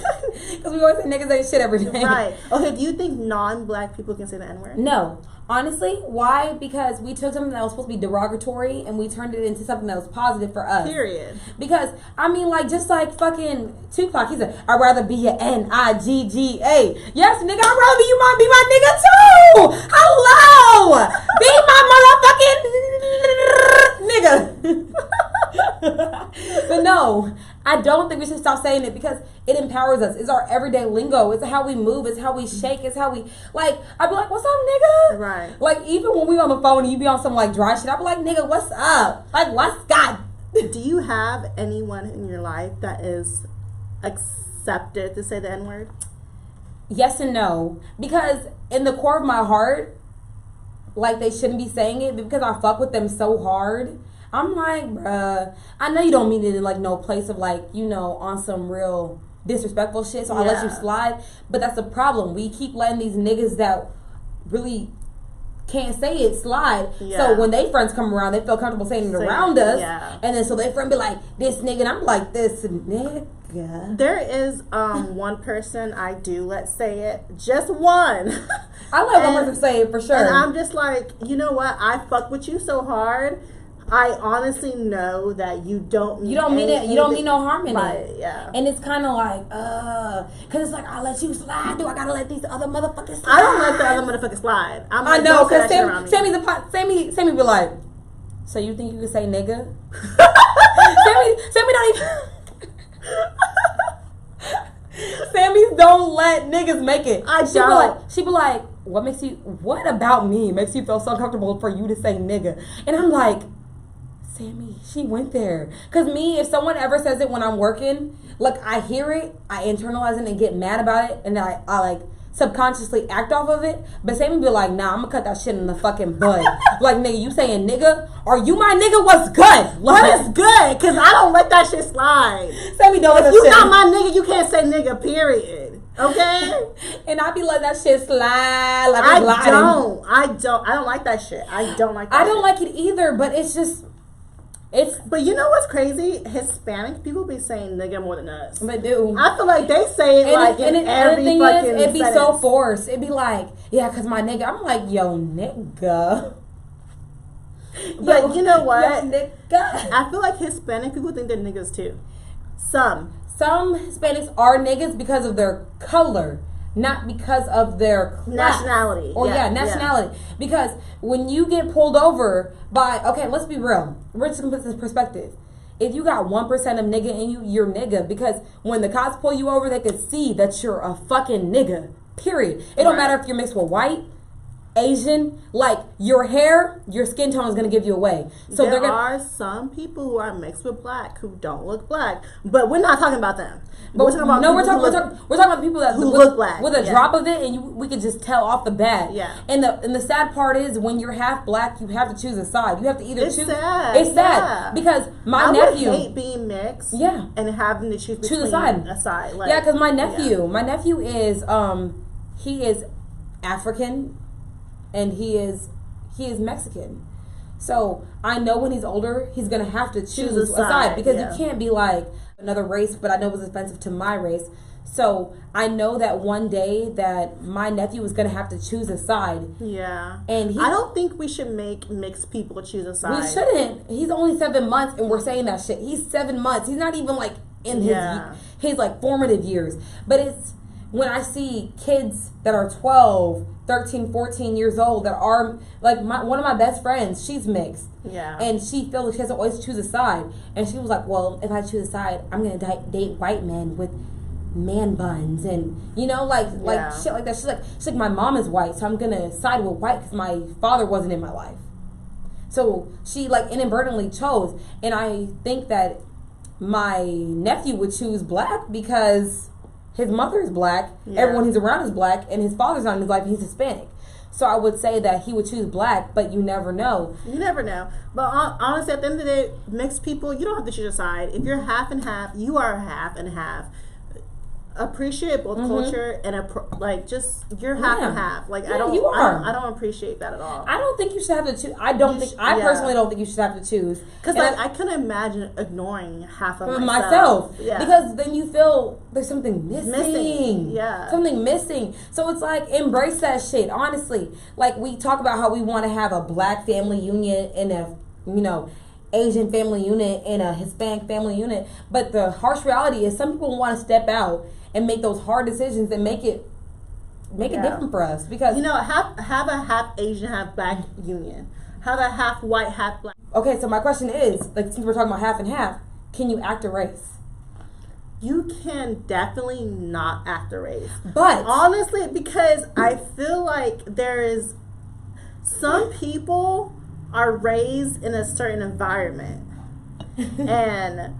Because we always say niggas ain't shit every day. Right. Okay, do you think non-black people can say the N-word? No. Honestly, why? Because we took something that was supposed to be derogatory and we turned it into something that was positive for us. Period. Because, I mean, like, just like fucking Tupac, he said, I'd rather be a N-I-G-G-A. Yes, nigga, I'd rather be my nigga too! Hello! Be my motherfucking nigga! But no, I don't think we should stop saying it because it empowers us. It's our everyday lingo. It's how we move. It's how we shake. It's how we, like, I'd be like, what's up, nigga? Right. Like, even when we on the phone and you be on some, like, dry shit, I'd be like, nigga, what's up? Like, what's God? Do you have anyone in your life that is accepted to say the N-word? Yes and no. Because in the core of my heart, like, they shouldn't be saying it, but because I fuck with them so hard, I'm like, bruh, I know you don't mean it in, like, no place of, like, you know, on some real disrespectful shit, so I'll let you slide. But that's the problem. We keep letting these niggas that really can't say it slide. Yeah. So when they friends come around, they feel comfortable saying it around us. Yeah. And then so their friend be like, this nigga, and I'm like, this nigga. There is one person I do let say it. Just one. I let one person say it for sure. And I'm just like, you know what? I fuck with you so hard. I honestly know that you don't mean it. You don't mean no harm in it. Yeah. And it's kind of like, because it's like, I let you slide. Do I gotta let these other motherfuckers slide? I don't let the other motherfuckers slide. I know, because Sammy be like, so you think you can say nigga? Sammy don't even. Sammy's don't let niggas make it. She be like, what about me makes you feel so comfortable for you to say nigga? And I'm like, Sammy, she went there. Because me, if someone ever says it when I'm working, like, I hear it, I internalize it and get mad about it, and then I like subconsciously act off of it. But Sammy be like, nah, I'm gonna cut that shit in the fucking bud. Like, nigga, you saying nigga? Are you my nigga? What's good? What is good? Because I don't let that shit slide. Sammy don't let that shit. If you not my nigga, you can't say nigga, period. Okay? And I be letting that shit slide like I don't like that shit. I don't like that I don't like it either, but it's just... But you know what's crazy? Hispanic people be saying nigga more than us. They do. I feel like they say it every fucking it'd be sentence. so forced. It'd be like, yeah, because my nigga. I'm like, yo, nigga. But you know what? Yo, nigga. I feel like Hispanic people think they're niggas too. Some Hispanics are niggas because of their color, not because of their class. Nationality. Nationality. Yeah. Because when you get pulled over by, okay, let's be real. We're just going to put this in perspective. If you got 1% of nigga in you, you're nigga. Because when the cops pull you over, they can see that you're a fucking nigga. Period. It don't matter if you're mixed with white, Asian, like, your hair, your skin tone is going to give you away. So there are some people who are mixed with black who don't look black. But we're not talking about them. But we're talking about the people that look black with a drop of it, and we can just tell off the bat. Yeah. And the sad part is when you're half black, you have to choose a side. You have to either choose. Sad. It's sad because my nephew. I would hate being mixed. Yeah. And having to choose between a side. Like, yeah, because my nephew is he is African, and he is Mexican. So I know when he's older, he's gonna have to choose a side because you can't be like another race, but I know it was offensive to my race. So I know that one day that my nephew is gonna have to choose a side. Yeah. And I don't think we should make mixed people choose a side. We shouldn't. He's only 7 months and we're saying that shit. He's 7 months. He's not even like in his like formative years. But it's when I see kids that are 12, 13, 14 years old that are like one of my best friends, she's mixed. Yeah. And she feels like she has to always choose a side. And she was like, well, if I choose a side, I'm going to date white men with man buns and, you know, like shit like that. She's like, my mom is white, so I'm going to side with white because my father wasn't in my life. So she like inadvertently chose. And I think that my nephew would choose black because his mother is black, everyone he's around is black, and his father's not in his life, he's Hispanic. So I would say that he would choose black, but you never know. You never know. But honestly, at the end of the day, mixed people, you don't have to choose a side. If you're half and half, you are half and half. Appreciate both culture and you're half and half. Like I don't appreciate that at all. I don't think you should have to choose. I personally don't think you should have to choose, because I couldn't imagine ignoring half of myself. Because then you feel there's something missing. Something missing. So it's like, embrace that shit. Honestly, like we talk about how we want to have a black family unit and a Asian family unit and a Hispanic family unit, but the harsh reality is some people want to step out and make those hard decisions and make it different for us, because have a half Asian, half black union, have a half white, half black. Okay, so my question is, like, since we're talking about half and half, can you act a race? You can definitely not act a race, but honestly, because I feel like there is some people are raised in a certain environment, and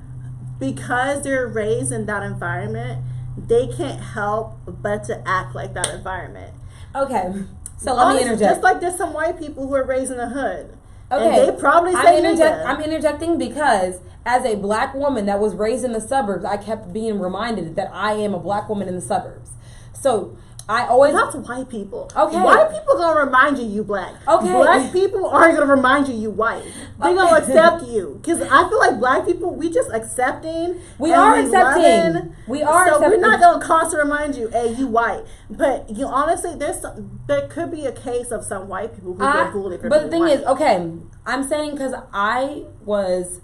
because they're raised in that environment, they can't help but to act like that environment. Okay, so let me interject. Just like there's some white people who are raised in the hood. Okay, and they probably say I'm interjecting because as a black woman that was raised in the suburbs, I kept being reminded that I am a black woman in the suburbs. So I always... That's white people. Okay. White people gonna remind you black. Okay. Black people aren't gonna remind you white. They gonna accept you. Because I feel like black people, we just accepting. We are accepting. We are so accepting. we're not gonna constantly remind you, hey, you white. But honestly, there could be a case of some white people who get bullied for But the thing white. is, okay, I'm saying because I was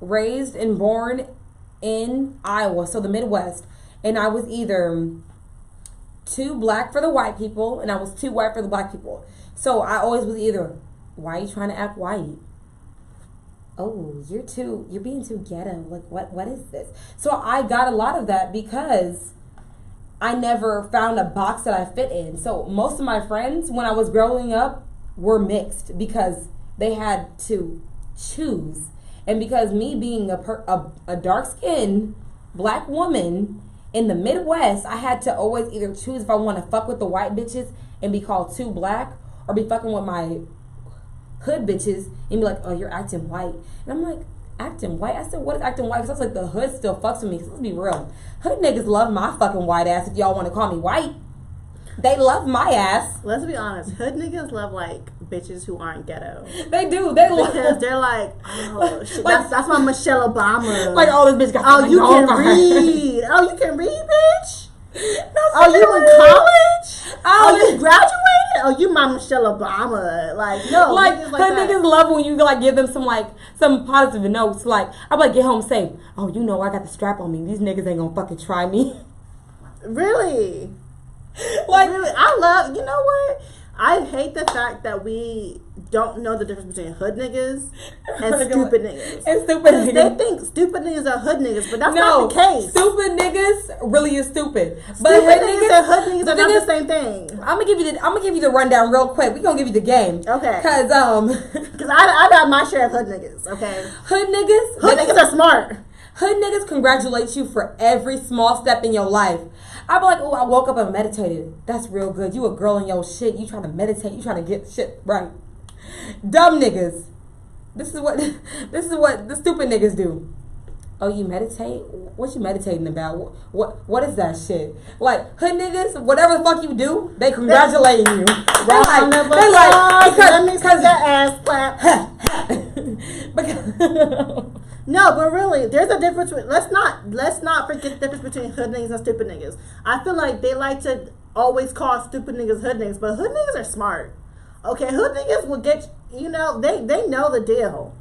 raised and born in Iowa, so the Midwest, and I was either too black for the white people and I was too white for the black people. So I always was either, why are you trying to act white? Oh, you're being too ghetto. Like, what is this? So I got a lot of that because I never found a box that I fit in. So most of my friends when I was growing up were mixed because they had to choose. And because me being a dark-skinned black woman in the Midwest, I had to always either choose if I want to fuck with the white bitches and be called too black, or be fucking with my hood bitches and be like, oh, you're acting white. And I'm like, acting white? I said, what is acting white? Because I was like, the hood still fucks with me. Let's be real. Hood niggas love my fucking white ass if y'all want to call me white. They love my ass. Let's be honest. Hood niggas love, like, bitches who aren't ghetto. They do. They love. Because they're like, oh, shit, like, that's why Michelle Obama. Like, oh, this bitch got oh, you can read. Oh, you can read, bitch? Oh, you in college? Oh, you graduated? Oh, you my Michelle Obama. Like, no. Like niggas love when you, like, give them some positive notes. Like, I'm like, get home safe. Oh, I got the strap on me. These niggas ain't gonna fucking try me. Really? Like, really, I love, you know what? I hate the fact that we don't know the difference between hood niggas and stupid niggas. And stupid niggas. They think stupid niggas are hood niggas, but that's not the case. Stupid niggas really is stupid. But hood niggas and hood niggas are not the same thing. I'm gonna give you the rundown real quick. We gonna give you the game. Okay. Cause I got my share of hood niggas. Okay. Hood niggas. Hood niggas are smart. Hood niggas congratulate you for every small step in your life. I'd be like, oh, I woke up and meditated. That's real good. You a girl in your shit. You trying to meditate. You trying to get shit right. Dumb niggas. This is what the stupid niggas do. Oh, you meditate? What you meditating about? What is that shit? Like, hood niggas, whatever the fuck you do, they congratulating you. They're like, because that ass clap. No, but really, there's a difference. Let's not forget the difference between hood niggas and stupid niggas. I feel like they like to always call stupid niggas hood niggas, but hood niggas are smart. Okay, hood niggas will get, they know the deal.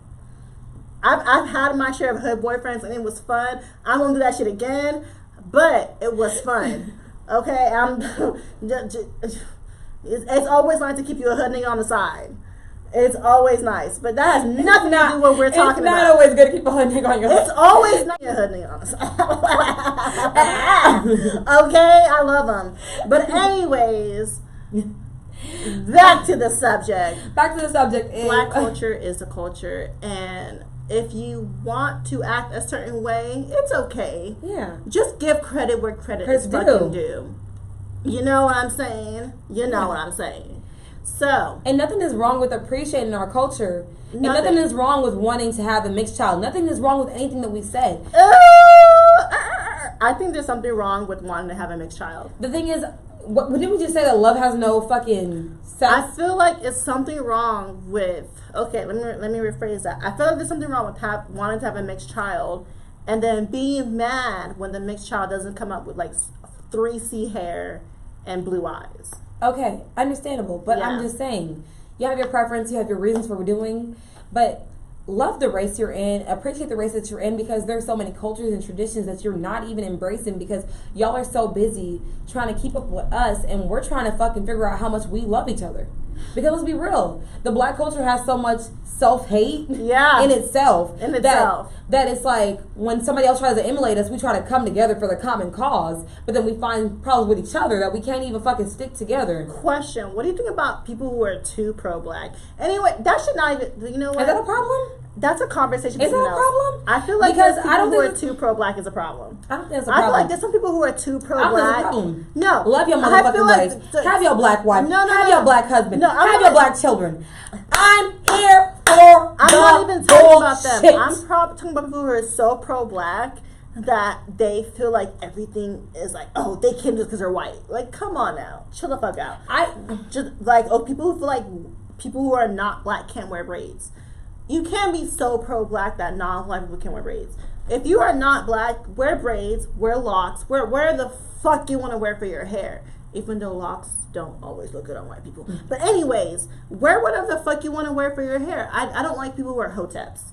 I've had my share of hood boyfriends and it was fun. I won't do that shit again, but it was fun. Okay, it's always nice to keep you a hood nigga on the side. It's always nice, but that has nothing to do with what we're talking about. It's not always good to keep a hood nigga on your side. It's always nice to keep a hood nigga on the side. Okay, I love them. But anyways, back to the subject. Black culture is a culture, and if you want to act a certain way, it's okay. Yeah. Just give credit where credit is fucking due. You know what I'm saying? You know what I'm saying. So. And nothing is wrong with appreciating our culture. And nothing is wrong with wanting to have a mixed child. Nothing is wrong with anything that we said. I think there's something wrong with wanting to have a mixed child. The thing is, didn't we just say that love has no fucking sex? I feel like it's something wrong with. Okay, let me rephrase that. I feel like there's something wrong with wanting to have a mixed child, and then being mad when the mixed child doesn't come up with like 3C hair and blue eyes. Okay, understandable. But I'm just saying, you have your preference, you have your reasons for doing, but love the race you're in, appreciate the race that you're in, because there's so many cultures and traditions that you're not even embracing because y'all are so busy trying to keep up with us, and we're trying to fucking figure out how much we love each other. Because let's be real, the black culture has so much self-hate in itself. That it's like when somebody else tries to emulate us, we try to come together for the common cause, but then we find problems with each other that we can't even fucking stick together. Question, what do you think about people who are too pro-black? Anyway, that should not even, you know what? Is that a problem? That's a conversation. Is that a problem? I feel like because people who are too pro-black is a problem. I don't think it's a problem. I feel like there's some people who are too pro-black. I don't think it's a problem. No. Love your motherfucking race. Have your black wife. Have your black husband. Have your black children. I'm here for I'm not even talking about them. I'm talking about people who are so pro-black that they feel like everything is like, oh, they came just because they're white. Like, come on now. Chill the fuck out. People who feel like people who are not black can't wear braids. You can't be so pro-black that non-black people can wear braids. If you are not black, wear braids, wear locks, wear the fuck you want to wear for your hair. Even though locks don't always look good on white people. But anyways, wear whatever the fuck you want to wear for your hair. I don't like people who wear hoteps.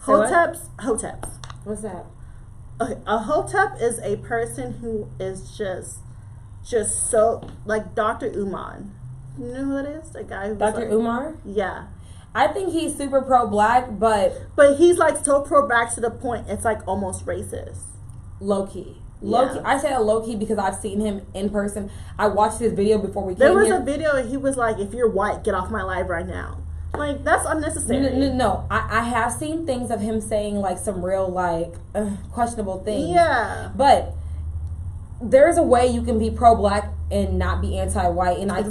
Hoteps. What's that? Okay, a hotep is a person who is just so, like Dr. Umar. You know who that is? The guy who Dr. Umar? Yeah. I think he's super pro-black, but he's like so pro-black to the point it's like almost racist. Low-key. Low-key. I say that low-key because I've seen him in person. I watched his video before we came here. There was a video and he was like, if you're white, get off my live right now. Like, that's unnecessary. No. I have seen things of him saying like some real like questionable things. Yeah. But there's a way you can be pro-black and not be anti-white. And I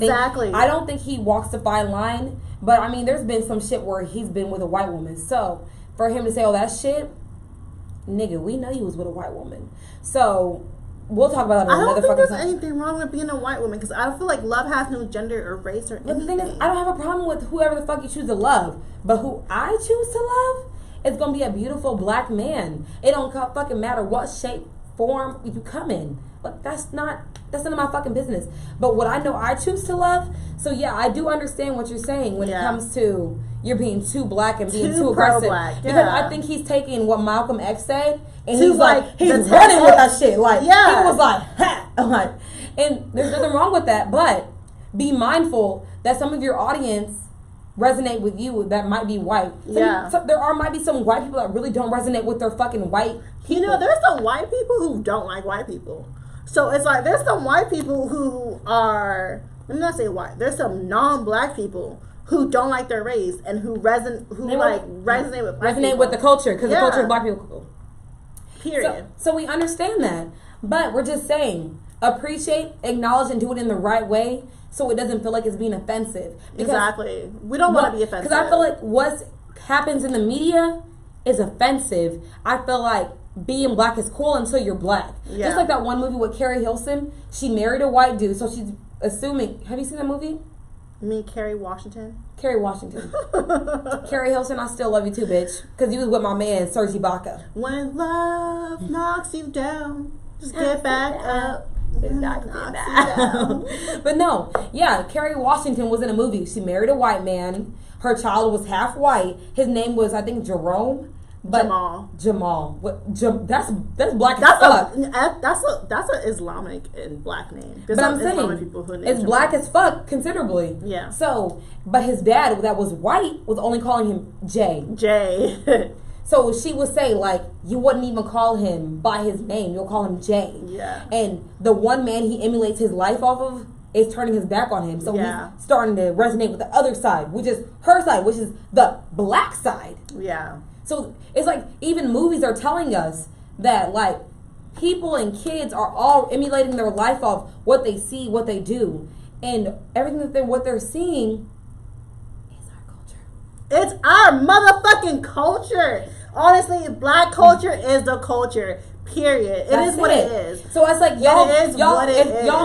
don't think he walks the fine line. But I mean, there's been some shit where he's been with a white woman. So for him to say, oh, that shit, nigga, we know you was with a white woman. So we'll talk about that another fucking time. I don't think there's anything wrong with being a white woman because I don't feel like love has no gender or race or anything. But the thing is, I don't have a problem with whoever the fuck you choose to love. But who I choose to love is going to be a beautiful black man. It don't fucking matter what shape, form you come in. But that's none of my fucking business. But what I know I choose to love, so yeah, I do understand what you're saying when it comes to you're being too black and being too aggressive. Because I think he's taking what Malcolm X said and he's running with that shit. Like he was like, ha! Like, and there's nothing wrong with that, but be mindful that some of your audience resonate with you that might be white. Might be some white people that really don't resonate with their fucking white people. You know, there's some white people who don't like white people. So it's like there's some white people who are, let me not say white, there's some non-black people who don't like their race and who resonate with black people. With the culture because the culture of black people. Period. So we understand that, but we're just saying appreciate, acknowledge, and do it in the right way so it doesn't feel like it's being offensive. Exactly. We don't want to be offensive. Because I feel like what happens in the media is offensive. I feel like being black is cool until you're black. Yeah. Just like that one movie with Carrie Hilson. She married a white dude, so she's assuming. Have you seen that movie? You mean Kerry Washington? Kerry Washington. Carrie Hilson, I still love you too, bitch. Because you was with my man, Serge Ibaka. When love knocks you down, just get back up. But no, Kerry Washington was in a movie. She married a white man. Her child was half white. His name was, I think, Jerome. Jamal. That's black as fuck. That's an Islamic and black name. But I'm saying people who it's Jamal. Black as fuck considerably. Yeah. So, but his dad that was white was only calling him Jay. So she would say like you wouldn't even call him by his name. You'll call him Jay. Yeah. And the one man he emulates his life off of is turning his back on him. So he's starting to resonate with the other side, which is her side, which is the black side. Yeah. So it's like even movies are telling us that like people and kids are all emulating their life off what they see, what they do. and everything that what they're seeing is our culture. It's our motherfucking culture. Honestly, black culture is the culture. Period. It is what it is. So it's like y'all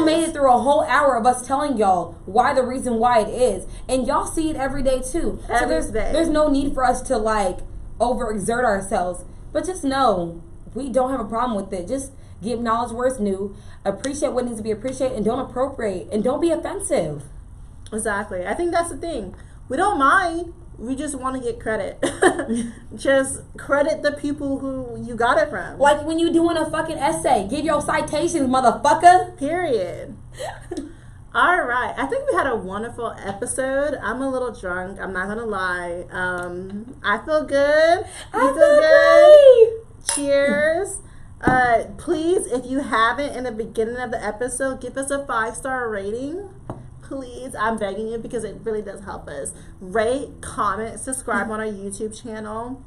made it through a whole hour of us telling y'all why the reason why it is, and y'all see it every day too. So there's no need for us to like overexert ourselves, but just know we don't have a problem with it. Just give knowledge where it's new, appreciate what needs to be appreciated, and don't appropriate, and don't be offensive. Exactly. I think that's the thing. We don't mind. We just want to get credit. Just credit the people who you got it from. Like when you doing a fucking essay, give your citations, motherfucker. Period. All right. I think we had a wonderful episode. I'm a little drunk. I'm not gonna lie. I feel good. You feel good. Cheers. Please, if you haven't in the beginning of the episode, give us a 5-star rating. Please, I'm begging you because it really does help us. Rate, comment, subscribe on our YouTube channel.